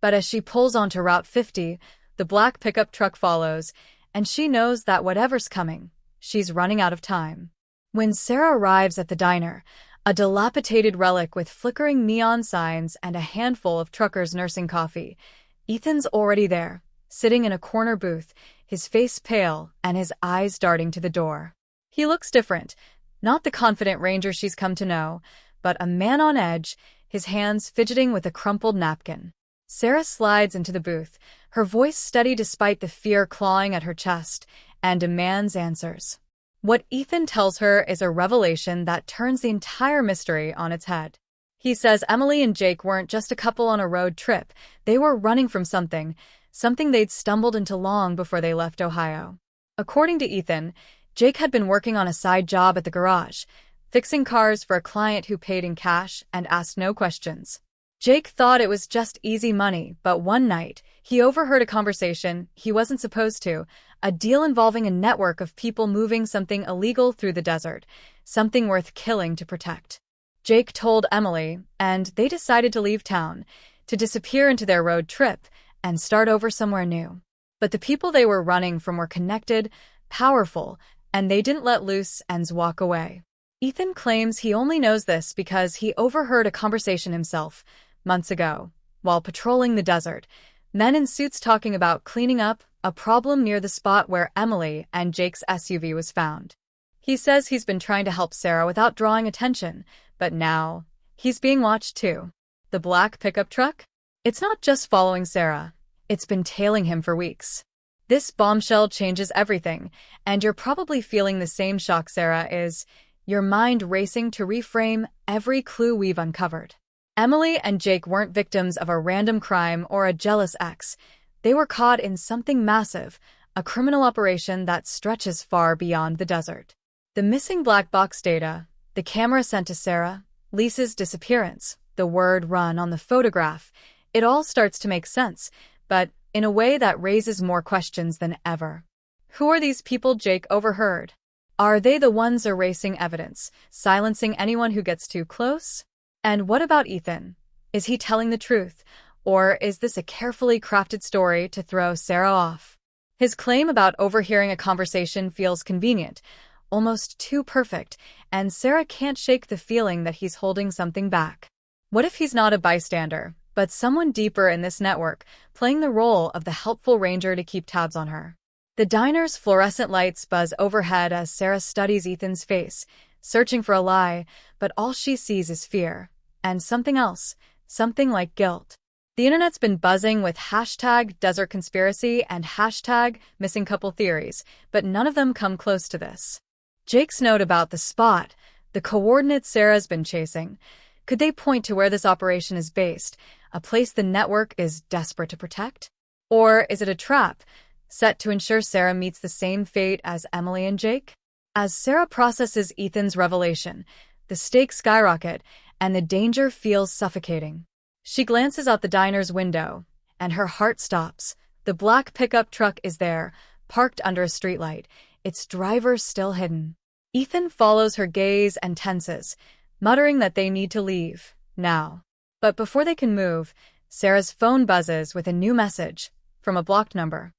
But as she pulls onto Route 50, the black pickup truck follows, and she knows that whatever's coming, she's running out of time. When Sarah arrives at the diner, a dilapidated relic with flickering neon signs and a handful of truckers nursing coffee, Ethan's already there, sitting in a corner booth, his face pale and his eyes darting to the door. He looks different, not the confident ranger she's come to know, but a man on edge, his hands fidgeting with a crumpled napkin. Sarah slides into the booth, her voice steady despite the fear clawing at her chest, and demands answers. What Ethan tells her is a revelation that turns the entire mystery on its head. He says Emily and Jake weren't just a couple on a road trip, they were running from something they'd stumbled into long before they left Ohio. According to Ethan, Jake had been working on a side job at the garage, fixing cars for a client who paid in cash and asked no questions. Jake thought it was just easy money, but one night, he overheard a conversation he wasn't supposed to, a deal involving a network of people moving something illegal through the desert, something worth killing to protect. Jake told Emily, and they decided to leave town, to disappear into their road trip, and start over somewhere new. But the people they were running from were connected, powerful, and they didn't let loose ends walk away. Ethan claims he only knows this because he overheard a conversation himself, months ago, while patrolling the desert, men in suits talking about cleaning up a problem near the spot where Emily and Jake's SUV was found. He says he's been trying to help Sarah without drawing attention, but now, he's being watched too. The black pickup truck? It's not just following Sarah, it's been tailing him for weeks. This bombshell changes everything, and you're probably feeling the same shock Sarah is, your mind racing to reframe every clue we've uncovered. Emily and Jake weren't victims of a random crime or a jealous ex. They were caught in something massive, a criminal operation that stretches far beyond the desert. The missing black box data, the camera sent to Sarah, Lisa's disappearance, the word run on the photograph, it all starts to make sense, but in a way that raises more questions than ever. Who are these people Jake overheard? Are they the ones erasing evidence, silencing anyone who gets too close? And what about Ethan? Is he telling the truth, or is this a carefully crafted story to throw Sarah off? His claim about overhearing a conversation feels convenient, almost too perfect, and Sarah can't shake the feeling that he's holding something back. What if he's not a bystander, but someone deeper in this network, playing the role of the helpful ranger to keep tabs on her? The diner's fluorescent lights buzz overhead as Sarah studies Ethan's face, searching for a lie, but all she sees is fear. And something else, something like guilt. The internet's been buzzing with hashtag desert conspiracy and hashtag missing couple theories, but none of them come close to this. Jake's note about the spot, the coordinates Sarah's been chasing, could they point to where this operation is based, a place the network is desperate to protect? Or is it a trap, set to ensure Sarah meets the same fate as Emily and Jake? As Sarah processes Ethan's revelation, the stakes skyrocket, and the danger feels suffocating. She glances out the diner's window, and her heart stops. The black pickup truck is there, parked under a streetlight, its driver still hidden. Ethan follows her gaze and tenses, muttering that they need to leave, now. But before they can move, Sarah's phone buzzes with a new message, from a blocked number.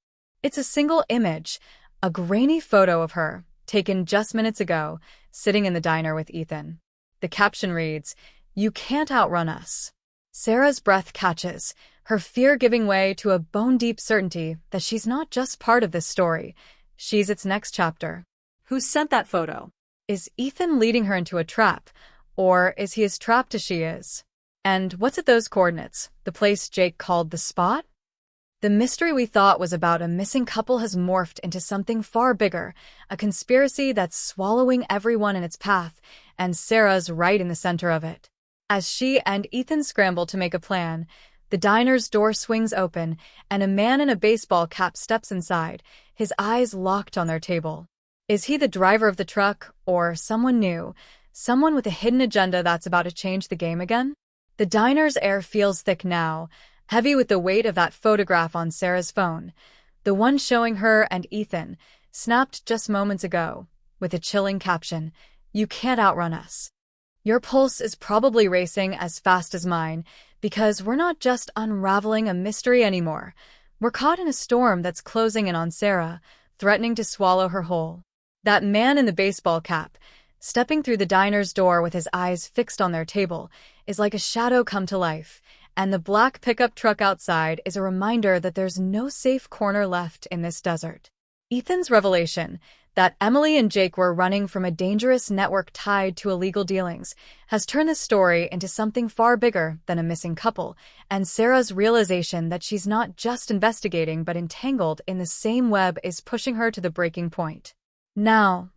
It's a single image, a grainy photo of her, taken just minutes ago, sitting in the diner with Ethan. The caption reads, "You can't outrun us." Sarah's breath catches, her fear giving way to a bone-deep certainty that she's not just part of this story, she's its next chapter. Who sent that photo? Is Ethan leading her into a trap, or is he as trapped as she is? And what's at those coordinates, the place Jake called the spot? The mystery we thought was about a missing couple has morphed into something far bigger, a conspiracy that's swallowing everyone in its path, and Sarah's right in the center of it. As she and Ethan scramble to make a plan, the diner's door swings open, and a man in a baseball cap steps inside, his eyes locked on their table. Is he the driver of the truck, or someone new, someone with a hidden agenda that's about to change the game again? The diner's air feels thick now, heavy with the weight of that photograph on Sarah's phone. the one showing her and Ethan, snapped just moments ago, with a chilling caption, "You can't outrun us." Your pulse is probably racing as fast as mine, because we're not just unraveling a mystery anymore. We're caught in a storm that's closing in on Sarah, threatening to swallow her whole. That man in the baseball cap, stepping through the diner's door with his eyes fixed on their table, is like a shadow come to life, and the black pickup truck outside is a reminder that there's no safe corner left in this desert. Ethan's revelation, that Emily and Jake were running from a dangerous network tied to illegal dealings, has turned the story into something far bigger than a missing couple, and Sarah's realization that she's not just investigating but entangled in the same web is pushing her to the breaking point. Now,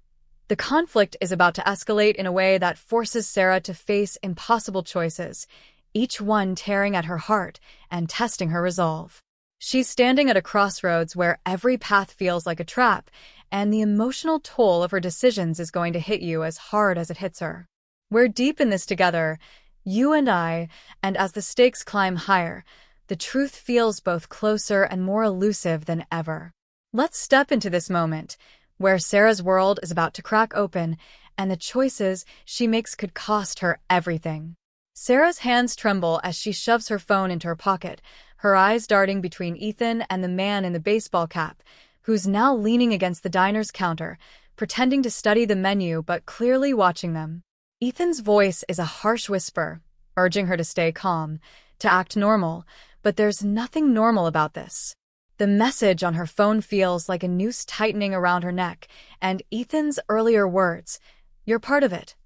the conflict is about to escalate in a way that forces Sarah to face impossible choices, each one tearing at her heart and testing her resolve. She's standing at a crossroads where every path feels like a trap, and the emotional toll of her decisions is going to hit you as hard as it hits her. We're deep in this together, you and I, and as the stakes climb higher, the truth feels both closer and more elusive than ever. Let's step into this moment, where Sarah's world is about to crack open, and the choices she makes could cost her everything. Sarah's hands tremble as she shoves her phone into her pocket, her eyes darting between Ethan and the man in the baseball cap, who's now leaning against the diner's counter, pretending to study the menu but clearly watching them. Ethan's voice is a harsh whisper, urging her to stay calm, to act normal, but there's nothing normal about this. The message on her phone feels like a noose tightening around her neck, and Ethan's earlier words, "You're part of it,"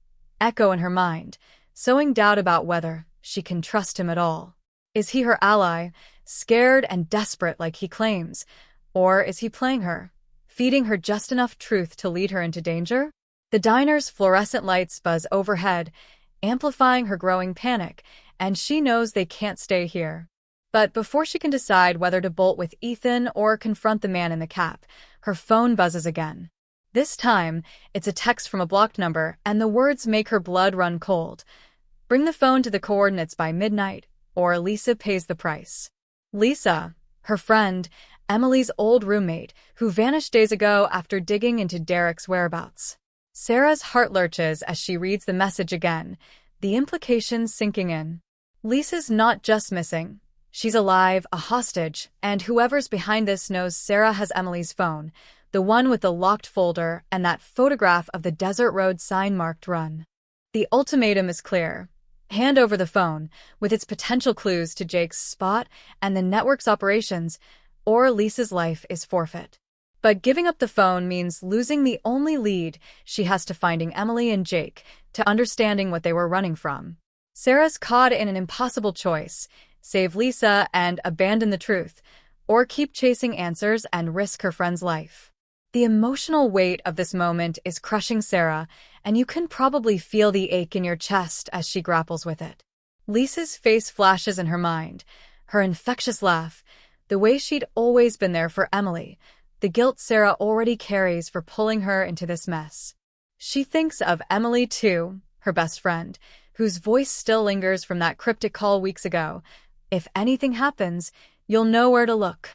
echo in her mind, sowing doubt about whether she can trust him at all. Is he her ally, scared and desperate like he claims? Or is he playing her, feeding her just enough truth to lead her into danger? The diner's fluorescent lights buzz overhead, amplifying her growing panic, and she knows they can't stay here. But before she can decide whether to bolt with Ethan or confront the man in the cap, her phone buzzes again. This time, it's a text from a blocked number, and the words make her blood run cold. "Bring the phone to the coordinates by midnight, or Lisa pays the price." Lisa, her friend, Emily's old roommate, who vanished days ago after digging into Derek's whereabouts. Sarah's heart lurches as she reads the message again, the implications sinking in. Lisa's not just missing. She's alive, a hostage, and whoever's behind this knows Sarah has Emily's phone, the one with the locked folder and that photograph of the desert road sign marked "Run." The ultimatum is clear. Hand over the phone, with its potential clues to Jake's spot and the network's operations, or Lisa's life is forfeit. But giving up the phone means losing the only lead she has to finding Emily and Jake, to understanding what they were running from. Sarah's caught in an impossible choice: save Lisa and abandon the truth, or keep chasing answers and risk her friend's life. The emotional weight of this moment is crushing Sarah, and you can probably feel the ache in your chest as she grapples with it. Lisa's face flashes in her mind, her infectious laugh, the way she'd always been there for Emily, the guilt Sarah already carries for pulling her into this mess. She thinks of Emily too, her best friend, whose voice still lingers from that cryptic call weeks ago. "If anything happens, you'll know where to look."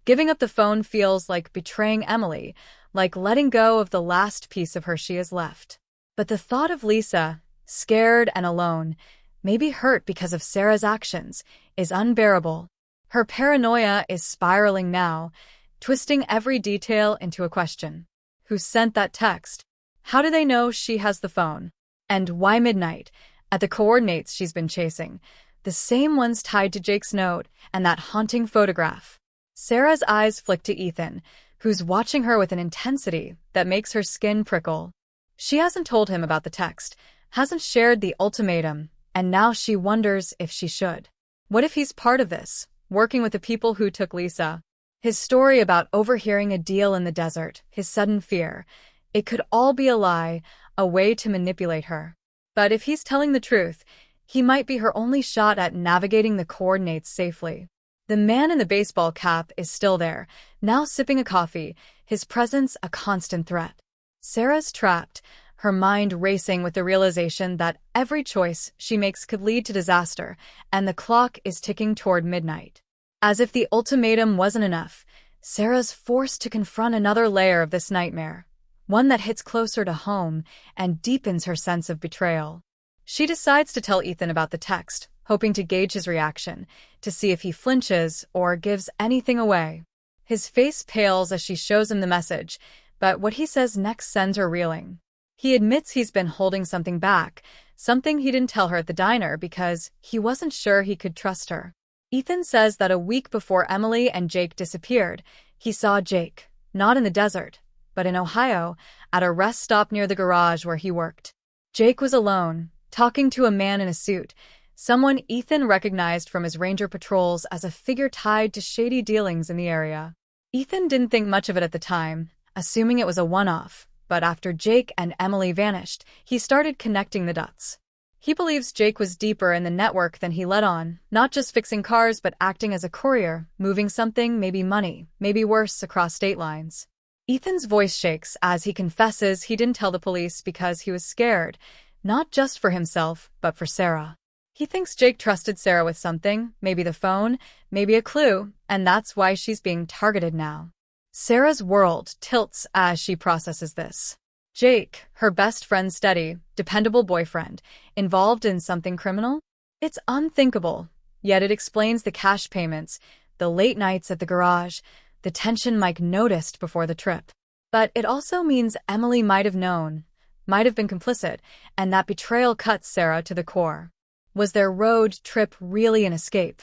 Giving up the phone feels like betraying Emily, like letting go of the last piece of her she has left. But the thought of Lisa, scared and alone, maybe hurt because of Sarah's actions, is unbearable. Her paranoia is spiraling now, twisting every detail into a question. Who sent that text? How do they know she has the phone? And why midnight, at the coordinates she's been chasing, the same ones tied to Jake's note and that haunting photograph? Sarah's eyes flick to Ethan, who's watching her with an intensity that makes her skin prickle. She hasn't told him about the text, hasn't shared the ultimatum, and now she wonders if she should. What if he's part of this, working with the people who took Lisa? His story about overhearing a deal in the desert, his sudden fear, it could all be a lie, a way to manipulate her. But if he's telling the truth, he might be her only shot at navigating the coordinates safely. The man in the baseball cap is still there, now sipping a coffee, his presence a constant threat. Sarah's trapped, her mind racing with the realization that every choice she makes could lead to disaster, and the clock is ticking toward midnight. As if the ultimatum wasn't enough, Sarah's forced to confront another layer of this nightmare, one that hits closer to home and deepens her sense of betrayal. She decides to tell Ethan about the text, hoping to gauge his reaction, to see if he flinches or gives anything away. His face pales as she shows him the message, but what he says next sends her reeling. He admits he's been holding something back, something he didn't tell her at the diner because he wasn't sure he could trust her. Ethan says that a week before Emily and Jake disappeared, he saw Jake, not in the desert, but in Ohio, at a rest stop near the garage where he worked. Jake was alone, talking to a man in a suit, someone Ethan recognized from his ranger patrols as a figure tied to shady dealings in the area. Ethan didn't think much of it at the time, assuming it was a one-off, but after Jake and Emily vanished, he started connecting the dots. He believes Jake was deeper in the network than he let on, not just fixing cars but acting as a courier, moving something, maybe money, maybe worse, across state lines. Ethan's voice shakes as he confesses he didn't tell the police because he was scared, not just for himself, but for Sarah. He thinks Jake trusted Sarah with something, maybe the phone, maybe a clue, and that's why she's being targeted now. Sarah's world tilts as she processes this. Jake, her best friend's steady, dependable boyfriend, involved in something criminal? It's unthinkable, yet it explains the cash payments, the late nights at the garage, the tension Mike noticed before the trip. But it also means Emily might have known, might have been complicit, and that betrayal cuts Sarah to the core. Was their road trip really an escape?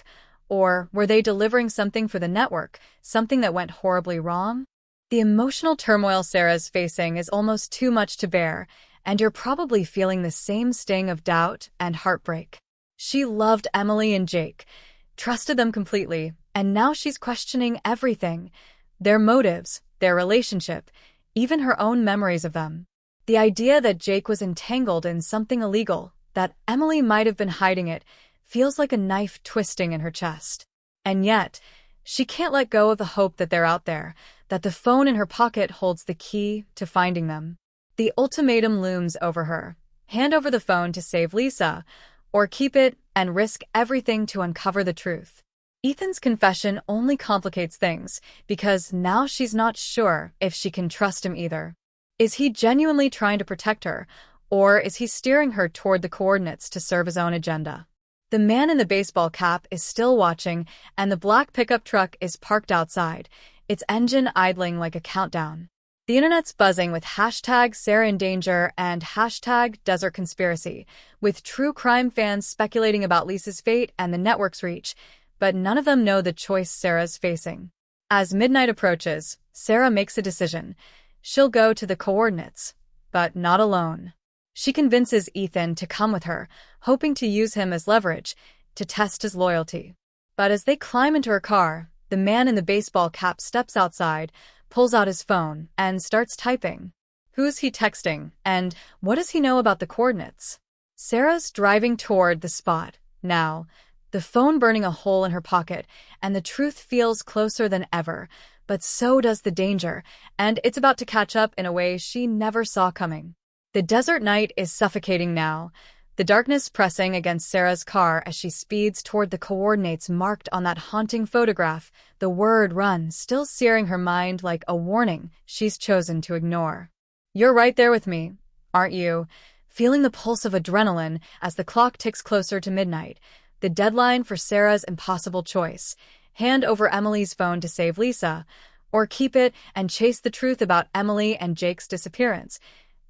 Or were they delivering something for the network, something that went horribly wrong? The emotional turmoil Sarah's facing is almost too much to bear, and you're probably feeling the same sting of doubt and heartbreak. She loved Emily and Jake, trusted them completely, and now she's questioning everything. Their motives, their relationship, even her own memories of them. The idea that Jake was entangled in something illegal, that Emily might have been hiding it, feels like a knife twisting in her chest. And yet, she can't let go of the hope that they're out there, that the phone in her pocket holds the key to finding them. The ultimatum looms over her. Hand over the phone to save Lisa, or keep it and risk everything to uncover the truth. Ethan's confession only complicates things, because now she's not sure if she can trust him either. Is he genuinely trying to protect her, or is he steering her toward the coordinates to serve his own agenda? The man in the baseball cap is still watching, and the black pickup truck is parked outside, its engine idling like a countdown. The internet's buzzing with hashtag Sarah in Danger and hashtag Desert Conspiracy, with true crime fans speculating about Lisa's fate and the network's reach, but none of them know the choice Sarah's facing. As midnight approaches, Sarah makes a decision. She'll go to the coordinates, but not alone. She convinces Ethan to come with her, hoping to use him as leverage, to test his loyalty. But as they climb into her car, the man in the baseball cap steps outside, pulls out his phone, and starts typing. Who's he texting, and what does he know about the coordinates? Sarah's driving toward the spot, now, the phone burning a hole in her pocket, and the truth feels closer than ever, but so does the danger, and it's about to catch up in a way she never saw coming. The desert night is suffocating now, the darkness pressing against Sarah's car as she speeds toward the coordinates marked on that haunting photograph, the word run still searing her mind like a warning she's chosen to ignore. You're right there with me, aren't you? Feeling the pulse of adrenaline as the clock ticks closer to midnight, the deadline for Sarah's impossible choice. Hand over Emily's phone to save Lisa, or keep it and chase the truth about Emily and Jake's disappearance,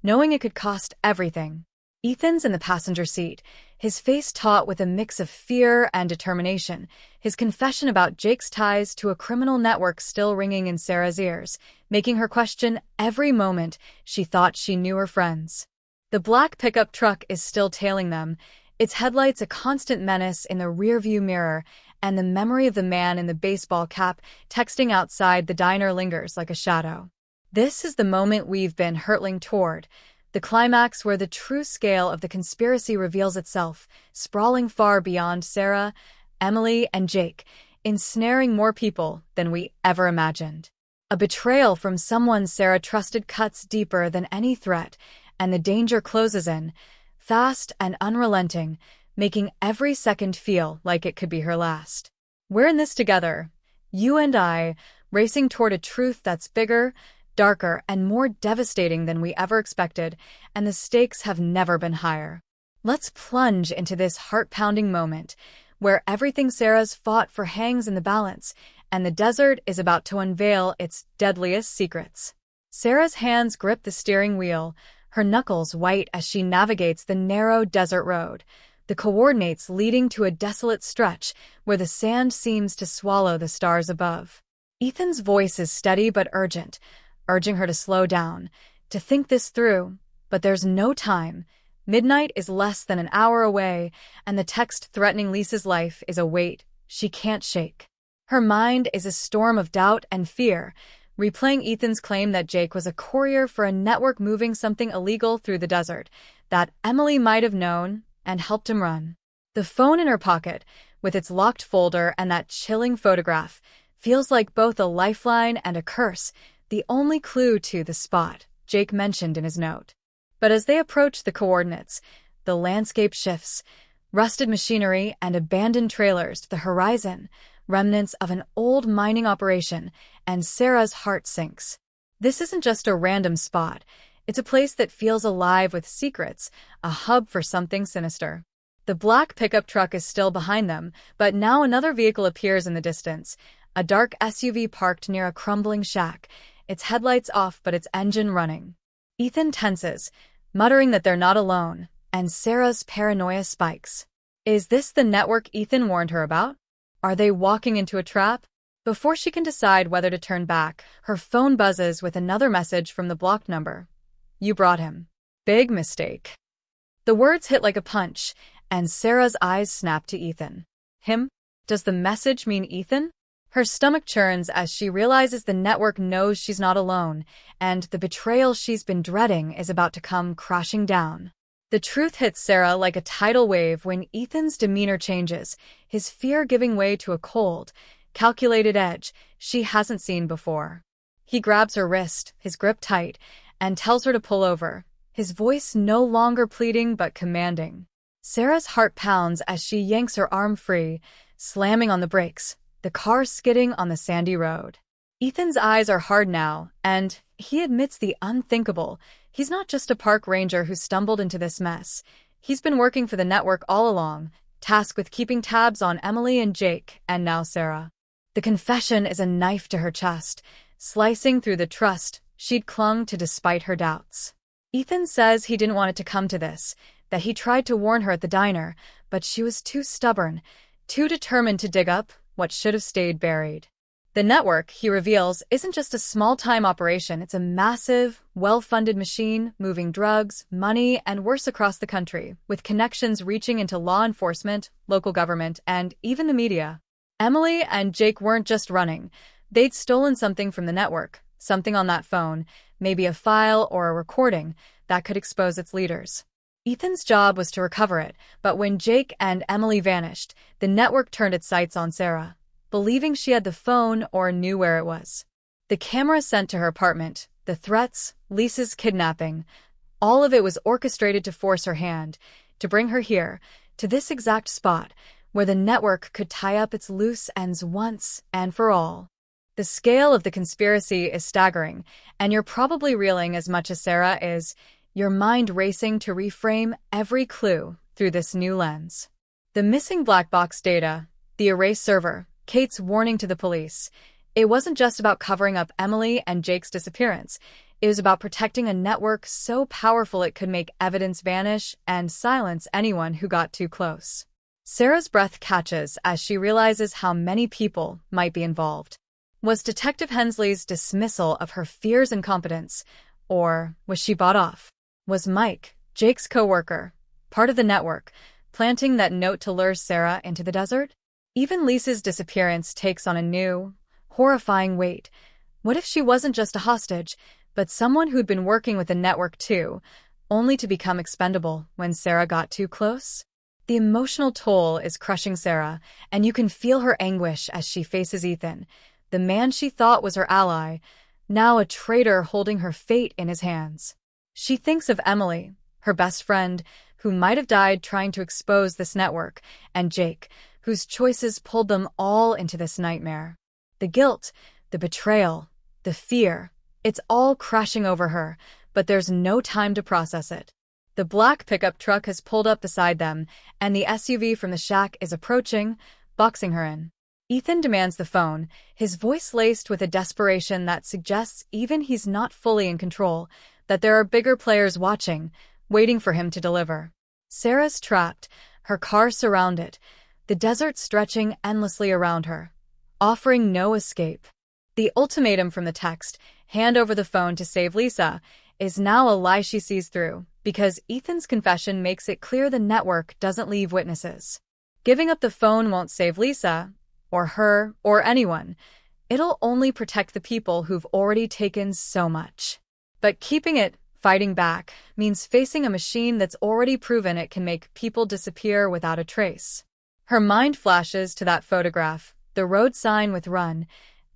knowing it could cost everything. Ethan's in the passenger seat, his face taut with a mix of fear and determination, his confession about Jake's ties to a criminal network still ringing in Sarah's ears, making her question every moment she thought she knew her friends. The black pickup truck is still tailing them, its headlights a constant menace in the rearview mirror, and the memory of the man in the baseball cap texting outside the diner lingers like a shadow. This is the moment we've been hurtling toward, the climax where the true scale of the conspiracy reveals itself, sprawling far beyond Sarah, Emily, and Jake, ensnaring more people than we ever imagined. A betrayal from someone Sarah trusted cuts deeper than any threat, and the danger closes in, fast and unrelenting, making every second feel like it could be her last. We're in this together, you and I, racing toward a truth that's bigger, darker, and more devastating than we ever expected, and the stakes have never been higher. Let's plunge into this heart-pounding moment, where everything Sarah's fought for hangs in the balance, and the desert is about to unveil its deadliest secrets. Sarah's hands grip the steering wheel, her knuckles white as she navigates the narrow desert road, the coordinates leading to a desolate stretch where the sand seems to swallow the stars above. Ethan's voice is steady but urgent, urging her to slow down, to think this through, but there's no time. Midnight is less than an hour away, and the text threatening Lisa's life is a weight she can't shake. Her mind is a storm of doubt and fear, replaying Ethan's claim that Jake was a courier for a network moving something illegal through the desert, that Emily might have known and helped him run. The phone in her pocket, with its locked folder and that chilling photograph, feels like both a lifeline and a curse, the only clue to the spot Jake mentioned in his note. But as they approach the coordinates, the landscape shifts, rusted machinery and abandoned trailers to the horizon, remnants of an old mining operation, and Sarah's heart sinks. This isn't just a random spot. It's a place that feels alive with secrets, a hub for something sinister. The black pickup truck is still behind them, but now another vehicle appears in the distance, a dark SUV parked near a crumbling shack, its headlights off but its engine running. Ethan tenses, muttering that they're not alone, and Sarah's paranoia spikes. Is this the network Ethan warned her about? Are they walking into a trap? Before she can decide whether to turn back, her phone buzzes with another message from the blocked number. You brought him. Big mistake. The words hit like a punch, and Sarah's eyes snap to Ethan. Him? Does the message mean Ethan? Her stomach churns as she realizes the network knows she's not alone, and the betrayal she's been dreading is about to come crashing down. The truth hits Sarah like a tidal wave when Ethan's demeanor changes, his fear giving way to a cold, calculated edge she hasn't seen before. He grabs her wrist, his grip tight, and tells her to pull over, his voice no longer pleading but commanding. Sarah's heart pounds as she yanks her arm free, slamming on the brakes, the car skidding on the sandy road. Ethan's eyes are hard now, and he admits the unthinkable. He's not just a park ranger who stumbled into this mess. He's been working for the network all along, tasked with keeping tabs on Emily and Jake, and now Sarah. The confession is a knife to her chest, slicing through the trust she'd clung to despite her doubts. Ethan says he didn't want it to come to this, that he tried to warn her at the diner, but she was too stubborn, too determined to dig up what should have stayed buried. The network, he reveals, isn't just a small-time operation. It's a massive, well-funded machine moving drugs, money, and worse across the country, with connections reaching into law enforcement, local government, and even the media. Emily and Jake weren't just running. They'd stolen something from the network, something on that phone, maybe a file or a recording, that could expose its leaders. Ethan's job was to recover it, but when Jake and Emily vanished, the network turned its sights on Sarah, believing she had the phone or knew where it was. The camera sent to her apartment, the threats, Lisa's kidnapping, all of it was orchestrated to force her hand, to bring her here, to this exact spot, where the network could tie up its loose ends once and for all. The scale of the conspiracy is staggering, and you're probably reeling as much as Sarah is, your mind racing to reframe every clue through this new lens. The missing black box data, the erased server, Kate's warning to the police. It wasn't just about covering up Emily and Jake's disappearance. It was about protecting a network so powerful it could make evidence vanish and silence anyone who got too close. Sarah's breath catches as she realizes how many people might be involved. Was Detective Hensley's dismissal of her fears incompetence, or was she bought off? Was Mike, Jake's co-worker, part of the network, planting that note to lure Sarah into the desert? Even Lisa's disappearance takes on a new, horrifying weight. What if she wasn't just a hostage, but someone who'd been working with the network too, only to become expendable when Sarah got too close? The emotional toll is crushing Sarah, and you can feel her anguish as she faces Ethan, the man she thought was her ally, now a traitor holding her fate in his hands. She thinks of Emily, her best friend, who might have died trying to expose this network, and Jake, whose choices pulled them all into this nightmare. The guilt, The betrayal, the fear, it's all crashing over her, but there's no time to process it. The black pickup truck has pulled up beside them, and the SUV from the shack is approaching, boxing her in. Ethan demands the phone, his voice laced with a desperation that suggests even he's not fully in control, that there are bigger players watching, waiting for him to deliver. Sarah's trapped, her car surrounded, the desert stretching endlessly around her, offering no escape. The ultimatum from the text, hand over the phone to save Lisa, is now a lie she sees through, because Ethan's confession makes it clear the network doesn't leave witnesses. Giving up the phone won't save Lisa, or her, or anyone. It'll only protect the people who've already taken so much. But keeping it, fighting back, means facing a machine that's already proven it can make people disappear without a trace. Her mind flashes to that photograph, the road sign with "Run,"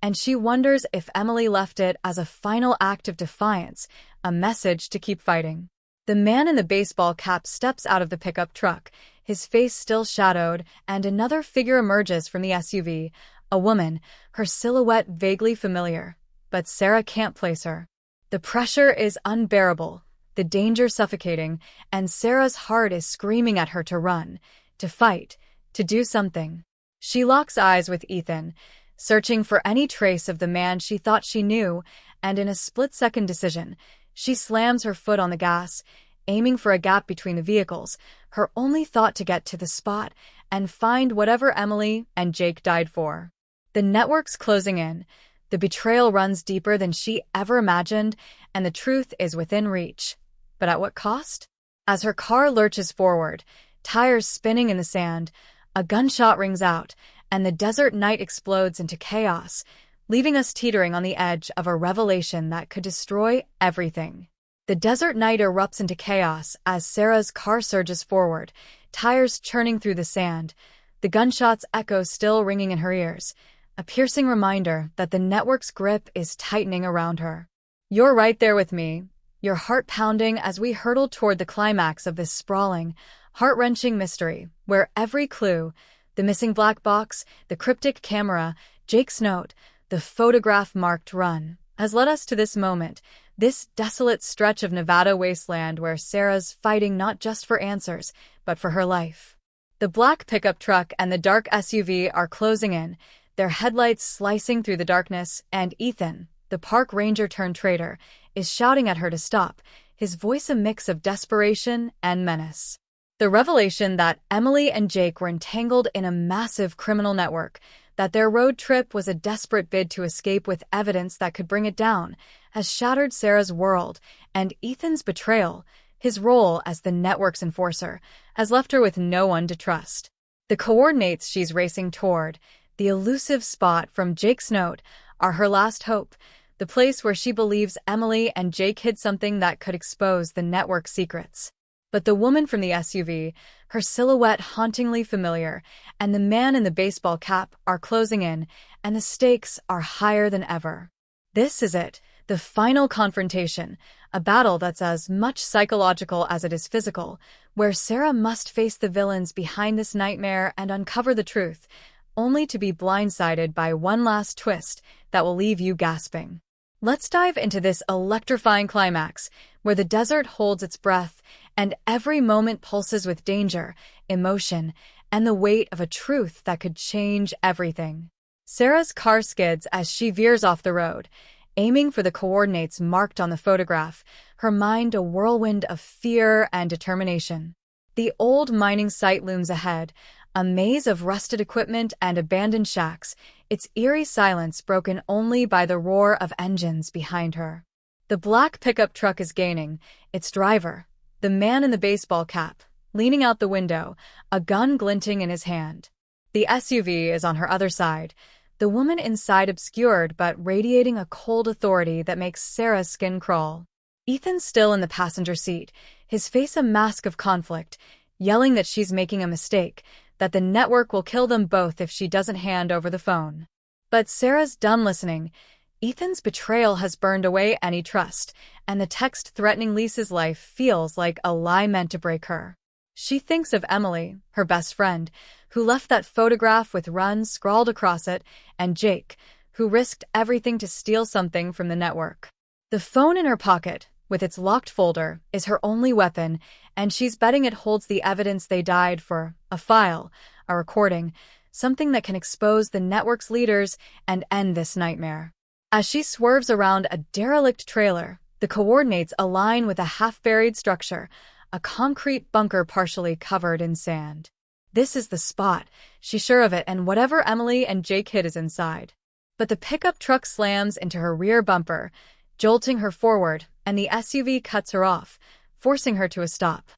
and she wonders if Emily left it as a final act of defiance, a message to keep fighting. The man in the baseball cap steps out of the pickup truck, his face still shadowed, and another figure emerges from the SUV, a woman, her silhouette vaguely familiar, but Sarah can't place her. The pressure is unbearable, the danger suffocating, and Sarah's heart is screaming at her to run, to fight, to do something. She locks eyes with Ethan, searching for any trace of the man she thought she knew, and in a split-second decision, she slams her foot on the gas, aiming for a gap between the vehicles, her only thought to get to the spot and find whatever Emily and Jake died for. The network's closing in, the betrayal runs deeper than she ever imagined, and the truth is within reach. But at what cost? As her car lurches forward, tires spinning in the sand, a gunshot rings out, and the desert night explodes into chaos, leaving us teetering on the edge of a revelation that could destroy everything. The desert night erupts into chaos as Sarah's car surges forward, tires churning through the sand, the gunshots echo still ringing in her ears, a piercing reminder that the network's grip is tightening around her. You're right there with me, your heart pounding as we hurtle toward the climax of this sprawling, heart-wrenching mystery, where every clue, the missing black box, the cryptic camera, Jake's note, the photograph marked "Run," has led us to this moment, this desolate stretch of Nevada wasteland where Sarah's fighting not just for answers, but for her life. The black pickup truck and the dark SUV are closing in, their headlights slicing through the darkness, and Ethan, the park ranger turned traitor, is shouting at her to stop, his voice a mix of desperation and menace. The revelation that Emily and Jake were entangled in a massive criminal network, that their road trip was a desperate bid to escape with evidence that could bring it down, has shattered Sarah's world, and Ethan's betrayal, his role as the network's enforcer, has left her with no one to trust. The coordinates she's racing toward, the elusive spot from Jake's note, are her last hope, the place where she believes Emily and Jake hid something that could expose the network's secrets. But the woman from the SUV, her silhouette hauntingly familiar, and the man in the baseball cap are closing in, and the stakes are higher than ever. This is it, the final confrontation, a battle that's as much psychological as it is physical, where Sarah must face the villains behind this nightmare and uncover the truth, only to be blindsided by one last twist that will leave you gasping. Let's dive into this electrifying climax, where the desert holds its breath and every moment pulses with danger, emotion, and the weight of a truth that could change everything. Sarah's car skids as she veers off the road, aiming for the coordinates marked on the photograph, her mind a whirlwind of fear and determination. The old mining site looms ahead, a maze of rusted equipment and abandoned shacks, its eerie silence broken only by the roar of engines behind her. The black pickup truck is gaining, its driver, the man in the baseball cap, leaning out the window, a gun glinting in his hand. The SUV is on her other side, the woman inside obscured but radiating a cold authority that makes Sarah's skin crawl. Ethan's still in the passenger seat, his face a mask of conflict, yelling that she's making a mistake, that the network will kill them both if she doesn't hand over the phone. But Sarah's done listening. Ethan's betrayal has burned away any trust, and the text threatening Lisa's life feels like a lie meant to break her. She thinks of Emily, her best friend, who left that photograph with "Run" scrawled across it, and Jake, who risked everything to steal something from the network. The phone in her pocket, with its locked folder, is her only weapon, and she's betting it holds the evidence they died for, a file, a recording, something that can expose the network's leaders and end this nightmare. As she swerves around a derelict trailer, the coordinates align with a half-buried structure, a concrete bunker partially covered in sand. This is the spot, she's sure of it, and whatever Emily and Jake hid is inside. But the pickup truck slams into her rear bumper, jolting her forward, and the SUV cuts her off, forcing her to a stop.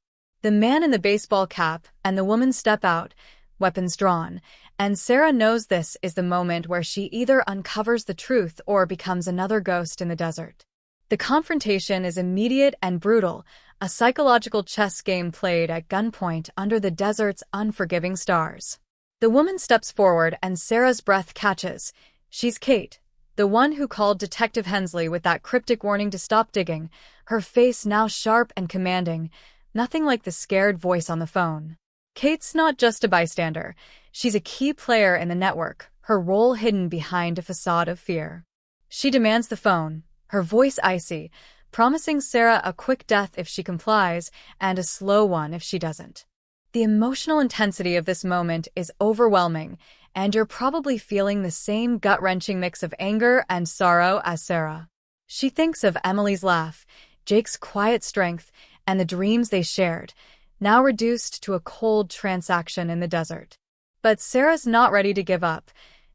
The man in the baseball cap and the woman step out, weapons drawn, and Sarah knows this is the moment where she either uncovers the truth or becomes another ghost in the desert. The confrontation is immediate and brutal, a psychological chess game played at gunpoint under the desert's unforgiving stars. The woman steps forward and Sarah's breath catches. She's Kate, the one who called Detective Hensley with that cryptic warning to stop digging, her face now sharp and commanding, nothing like the scared voice on the phone. Kate's not just a bystander. She's a key player in the network, her role hidden behind a facade of fear. She demands the phone, her voice icy, promising Sarah a quick death if she complies and a slow one if she doesn't. The emotional intensity of this moment is overwhelming, and you're probably feeling the same gut-wrenching mix of anger and sorrow as Sarah. She thinks of Emily's laugh, Jake's quiet strength, and the dreams they shared, now reduced to a cold transaction in the desert. But Sarah's not ready to give up.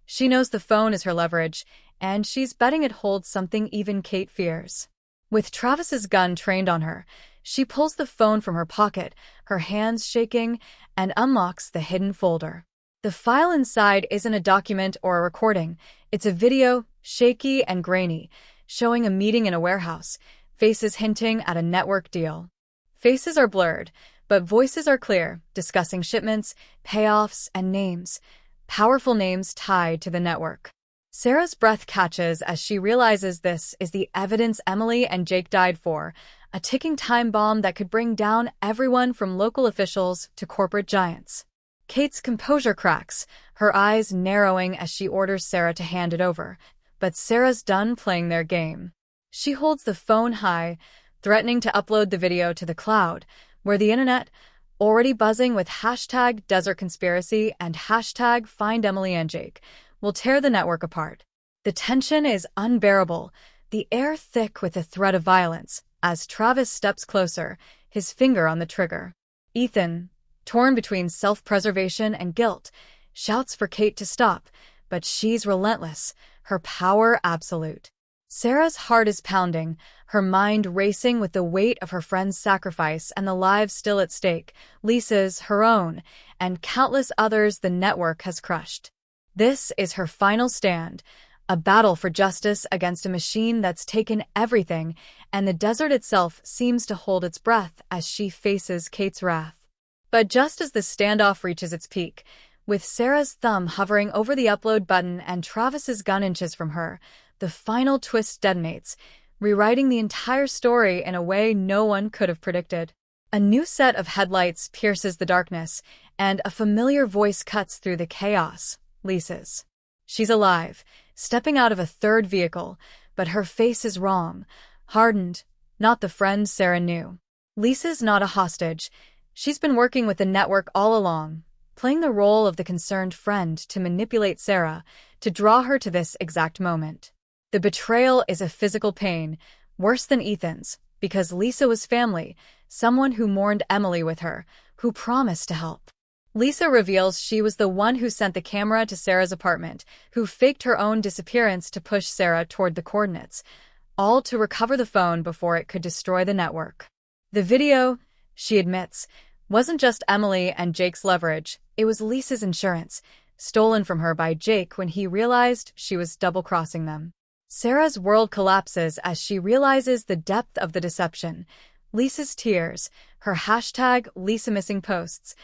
She knows the phone is her leverage, and she's betting it holds something even Kate fears. With Travis's gun trained on her, she pulls the phone from her pocket, her hands shaking, and unlocks the hidden folder. The file inside isn't a document or a recording. It's a video, shaky and grainy, showing a meeting in a warehouse, faces hinting at a network deal. Faces are blurred, but voices are clear, discussing shipments, payoffs, and names. Powerful names tied to the network. Sarah's breath catches as she realizes this is the evidence Emily and Jake died for, a ticking time bomb that could bring down everyone from local officials to corporate giants. Kate's composure cracks, her eyes narrowing as she orders Sarah to hand it over, but Sarah's done playing their game. She holds the phone high, threatening to upload the video to the cloud, where the internet, already buzzing with hashtag Desert Conspiracy and hashtag Find Emily and Jake, will tear the network apart. The tension is unbearable, the air thick with the threat of violence, as Travis steps closer, his finger on the trigger. Ethan, torn between self-preservation and guilt, shouts for Kate to stop, but she's relentless, her power absolute. Sarah's heart is pounding, her mind racing with the weight of her friend's sacrifice and the lives still at stake, Lisa's, her own, and countless others the network has crushed. This is her final stand, a battle for justice against a machine that's taken everything, and the desert itself seems to hold its breath as she faces Kate's wrath. But just as the standoff reaches its peak, with Sarah's thumb hovering over the upload button and Travis's gun inches from her, the final twist detonates, rewriting the entire story in a way no one could have predicted. A new set of headlights pierces the darkness, and a familiar voice cuts through the chaos. Lisa's. She's alive, stepping out of a third vehicle, but her face is wrong, hardened, not the friend Sarah knew. Lisa's not a hostage. She's been working with the network all along, playing the role of the concerned friend to manipulate Sarah, to draw her to this exact moment. The betrayal is a physical pain, worse than Ethan's, because Lisa was family, someone who mourned Emily with her, who promised to help. Lisa reveals she was the one who sent the camera to Sarah's apartment, who faked her own disappearance to push Sarah toward the coordinates, all to recover the phone before it could destroy the network. The video, she admits, wasn't just Emily and Jake's leverage, it was Lisa's insurance, stolen from her by Jake when he realized she was double-crossing them. Sarah's world collapses as she realizes the depth of the deception. Lisa's tears, her hashtag Lisa missing posts,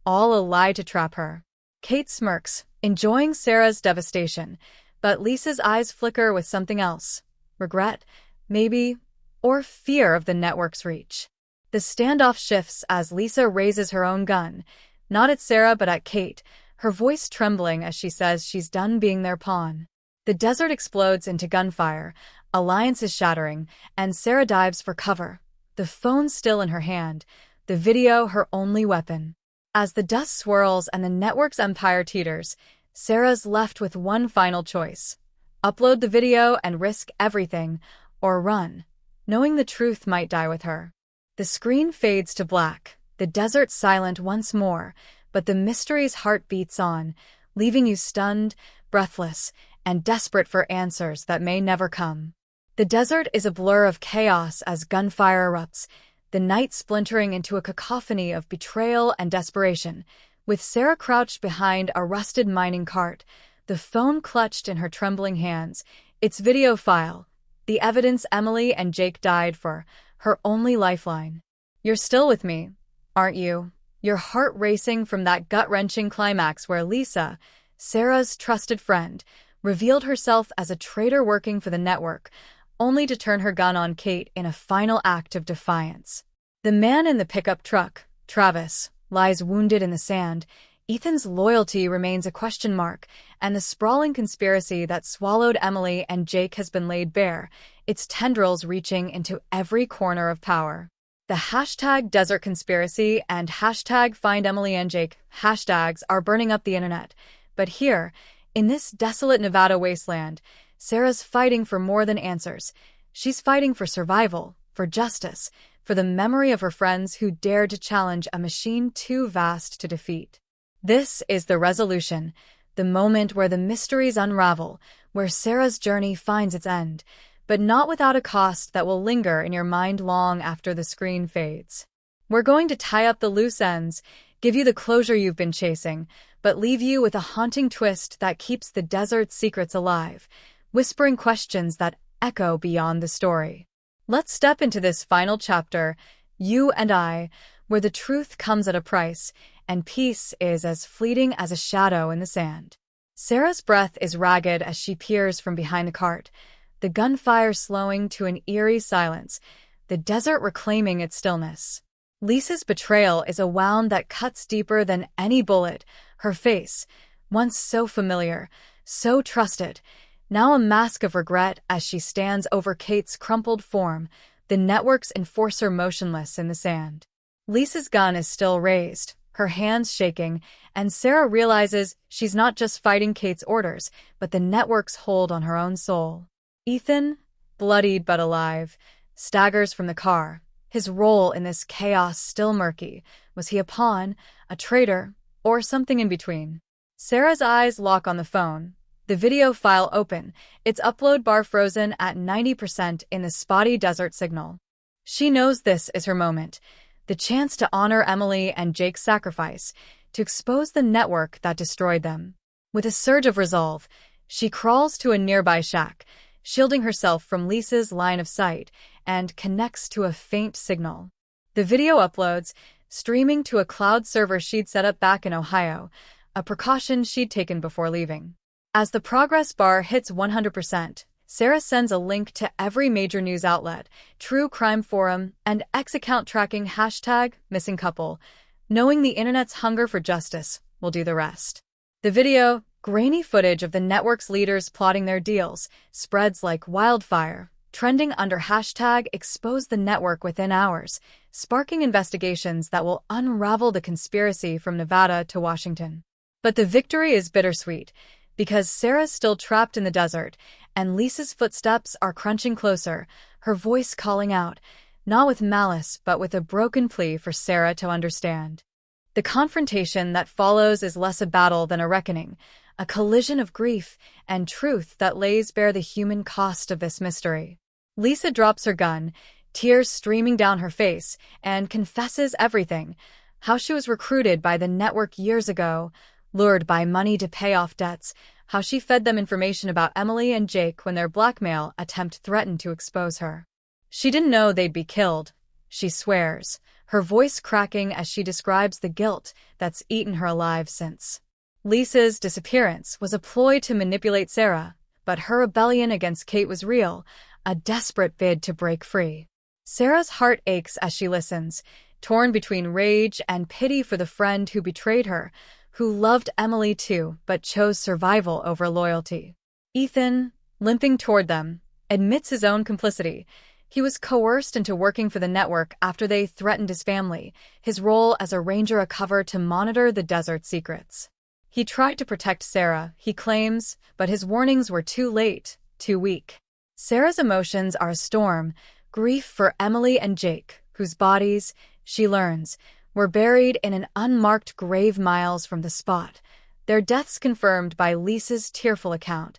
all a lie to trap her. Kate smirks, enjoying Sarah's devastation, but Lisa's eyes flicker with something else. Regret, maybe, or fear of the network's reach. The standoff shifts as Lisa raises her own gun, not at Sarah but at Kate, her voice trembling as she says she's done being their pawn. The desert explodes into gunfire, alliances shattering, and Sarah dives for cover, the phone still in her hand, the video her only weapon. As the dust swirls and the network's empire teeters, Sarah's left with one final choice: upload the video and risk everything, or run, knowing the truth might die with her. The screen fades to black, the desert silent once more, but the mystery's heart beats on, leaving you stunned, breathless, and desperate for answers that may never come. The desert is a blur of chaos as gunfire erupts, the night splintering into a cacophony of betrayal and desperation. With Sarah crouched behind a rusted mining cart, the phone clutched in her trembling hands, its video file, the evidence Emily and Jake died for, her only lifeline. "You're still with me, aren't you?" Your heart racing from that gut-wrenching climax where Lisa, Sarah's trusted friend, revealed herself as a traitor working for the network, only to turn her gun on Kate in a final act of defiance. The man in the pickup truck, Travis, lies wounded in the sand. Ethan's loyalty remains a question mark, and the sprawling conspiracy that swallowed Emily and Jake has been laid bare, its tendrils reaching into every corner of power. The hashtag Desert Conspiracy and hashtag Find Emily and Jake hashtags are burning up the internet. But here, in this desolate Nevada wasteland, Sarah's fighting for more than answers. She's fighting for survival, for justice, for the memory of her friends who dared to challenge a machine too vast to defeat. This is the resolution, the moment where the mysteries unravel, where Sarah's journey finds its end, but not without a cost that will linger in your mind long after the screen fades. We're going to tie up the loose ends, give you the closure you've been chasing, but leave you with a haunting twist that keeps the desert's secrets alive, whispering questions that echo beyond the story. Let's step into this final chapter, You and I, where the truth comes at a price, and peace is as fleeting as a shadow in the sand. Sarah's breath is ragged as she peers from behind the cart, the gunfire slowing to an eerie silence, the desert reclaiming its stillness. Lisa's betrayal is a wound that cuts deeper than any bullet. Her face, once so familiar, so trusted, now a mask of regret as she stands over Kate's crumpled form, the network's enforcer motionless in the sand. Lisa's gun is still raised, her hands shaking, and Sarah realizes she's not just fighting Kate's orders, but the network's hold on her own soul. Ethan, bloodied but alive, staggers from the car, his role in this chaos still murky. Was he a pawn, a traitor, or something in between? Sarah's eyes lock on the phone, the video file open, its upload bar frozen at 90% in the spotty desert signal. She knows this is her moment, the chance to honor Emily and Jake's sacrifice, to expose the network that destroyed them. With a surge of resolve, she crawls to a nearby shack, shielding herself from Lisa's line of sight, and connects to a faint signal. The video uploads, streaming to a cloud server she'd set up back in Ohio, a precaution she'd taken before leaving. As the progress bar hits 100%, Sarah sends a link to every major news outlet, true crime forum, and X-account tracking hashtag missing couple, knowing the internet's hunger for justice will do the rest. The video, grainy footage of the network's leaders plotting their deals, spreads like wildfire, trending under hashtag expose the network within hours, sparking investigations that will unravel the conspiracy from Nevada to Washington. But the victory is bittersweet, because Sarah's still trapped in the desert, and Lisa's footsteps are crunching closer, her voice calling out, not with malice but with a broken plea for Sarah to understand. The confrontation that follows is less a battle than a reckoning, a collision of grief and truth that lays bare the human cost of this mystery. Lisa drops her gun, tears streaming down her face, and confesses everything: how she was recruited by the network years ago, lured by money to pay off debts, how she fed them information about Emily and Jake when their blackmail attempt threatened to expose her. She didn't know they'd be killed, she swears, her voice cracking as she describes the guilt that's eaten her alive since. Lisa's disappearance was a ploy to manipulate Sarah, but her rebellion against Kate was real, a desperate bid to break free. Sarah's heart aches as she listens, torn between rage and pity for the friend who betrayed her, who loved Emily too but chose survival over loyalty. Ethan, limping toward them, admits his own complicity. He was coerced into working for the network after they threatened his family, his role as a ranger a cover to monitor the desert's secrets. He tried to protect Sarah, he claims, but his warnings were too late, too weak. Sarah's emotions are a storm, grief for Emily and Jake, whose bodies, she learns, were buried in an unmarked grave miles from the spot, their deaths confirmed by Lisa's tearful account,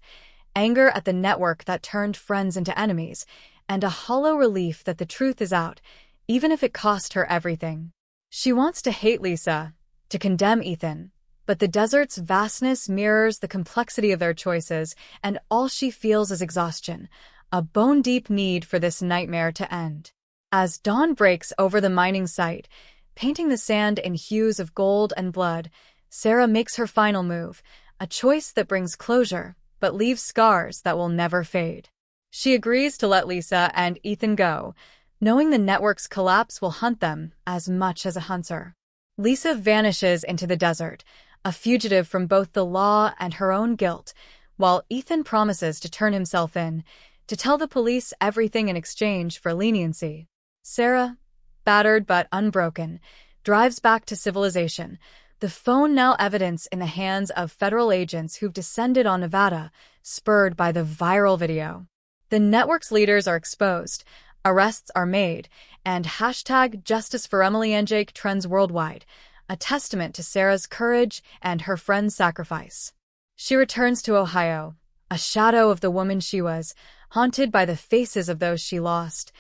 anger at the network that turned friends into enemies, and a hollow relief that the truth is out, even if it cost her everything. She wants to hate Lisa, to condemn Ethan, but the desert's vastness mirrors the complexity of their choices, and all she feels is exhaustion, a bone-deep need for this nightmare to end. As dawn breaks over the mining site, painting the sand in hues of gold and blood, Sarah makes her final move, a choice that brings closure, but leaves scars that will never fade. She agrees to let Lisa and Ethan go, knowing the network's collapse will hunt them as much as it hunts her. Lisa vanishes into the desert, a fugitive from both the law and her own guilt, while Ethan promises to turn himself in, to tell the police everything in exchange for leniency. Sarah, battered but unbroken, drives back to civilization, the phone now evidence in the hands of federal agents who've descended on Nevada, spurred by the viral video. The network's leaders are exposed, arrests are made, and #JusticeForEmily and Jake trends worldwide, a testament to Sarah's courage and her friend's sacrifice. She returns to Ohio, a shadow of the woman she was, haunted by the faces of those she lost,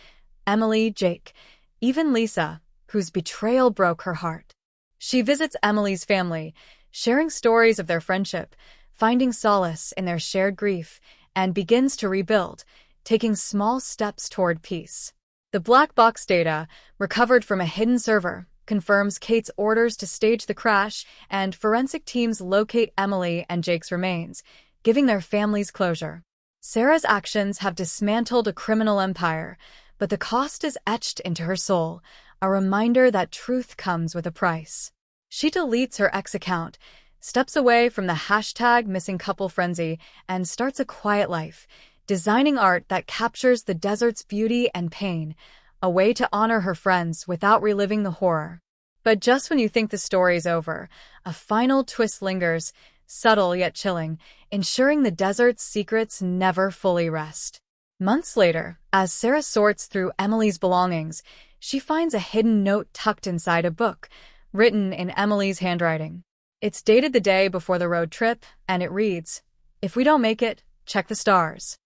Emily, Jake, even Lisa, whose betrayal broke her heart. She visits Emily's family, sharing stories of their friendship, finding solace in their shared grief, and begins to rebuild, taking small steps toward peace. The black box data, recovered from a hidden server, confirms Kate's orders to stage the crash, and forensic teams locate Emily and Jake's remains, giving their families closure. Sarah's actions have dismantled a criminal empire, but the cost is etched into her soul, a reminder that truth comes with a price. She deletes her ex account, steps away from the #missingcouple frenzy, and starts a quiet life, designing art that captures the desert's beauty and pain, a way to honor her friends without reliving the horror. But just when you think the story's over, a final twist lingers, subtle yet chilling, ensuring the desert's secrets never fully rest. Months later, as Sarah sorts through Emily's belongings, she finds a hidden note tucked inside a book, written in Emily's handwriting. It's dated the day before the road trip, and it reads, "If we don't make it, check the stars."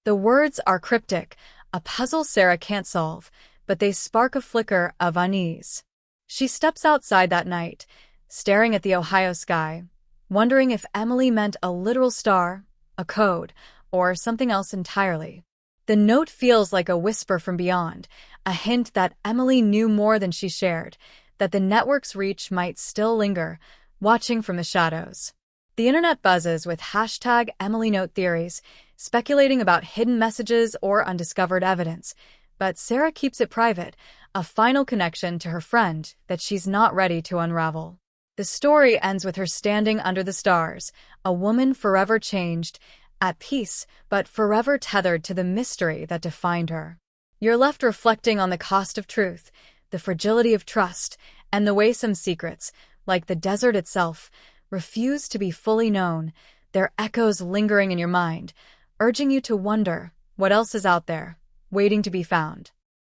The words are cryptic, a puzzle Sarah can't solve, but they spark a flicker of unease. She steps outside that night, staring at the Ohio sky, wondering if Emily meant a literal star, a code, or something else entirely. The note feels like a whisper from beyond, a hint that Emily knew more than she shared, that the network's reach might still linger, watching from the shadows. The internet buzzes with #EmilyNote theories, speculating about hidden messages or undiscovered evidence, but Sarah keeps it private, a final connection to her friend that she's not ready to unravel. The story ends with her standing under the stars, a woman forever changed, at peace, but forever tethered to the mystery that defined her. You're left reflecting on the cost of truth, the fragility of trust, and the way some secrets, like the desert itself, refuse to be fully known, their echoes lingering in your mind, urging you to wonder what else is out there, waiting to be found.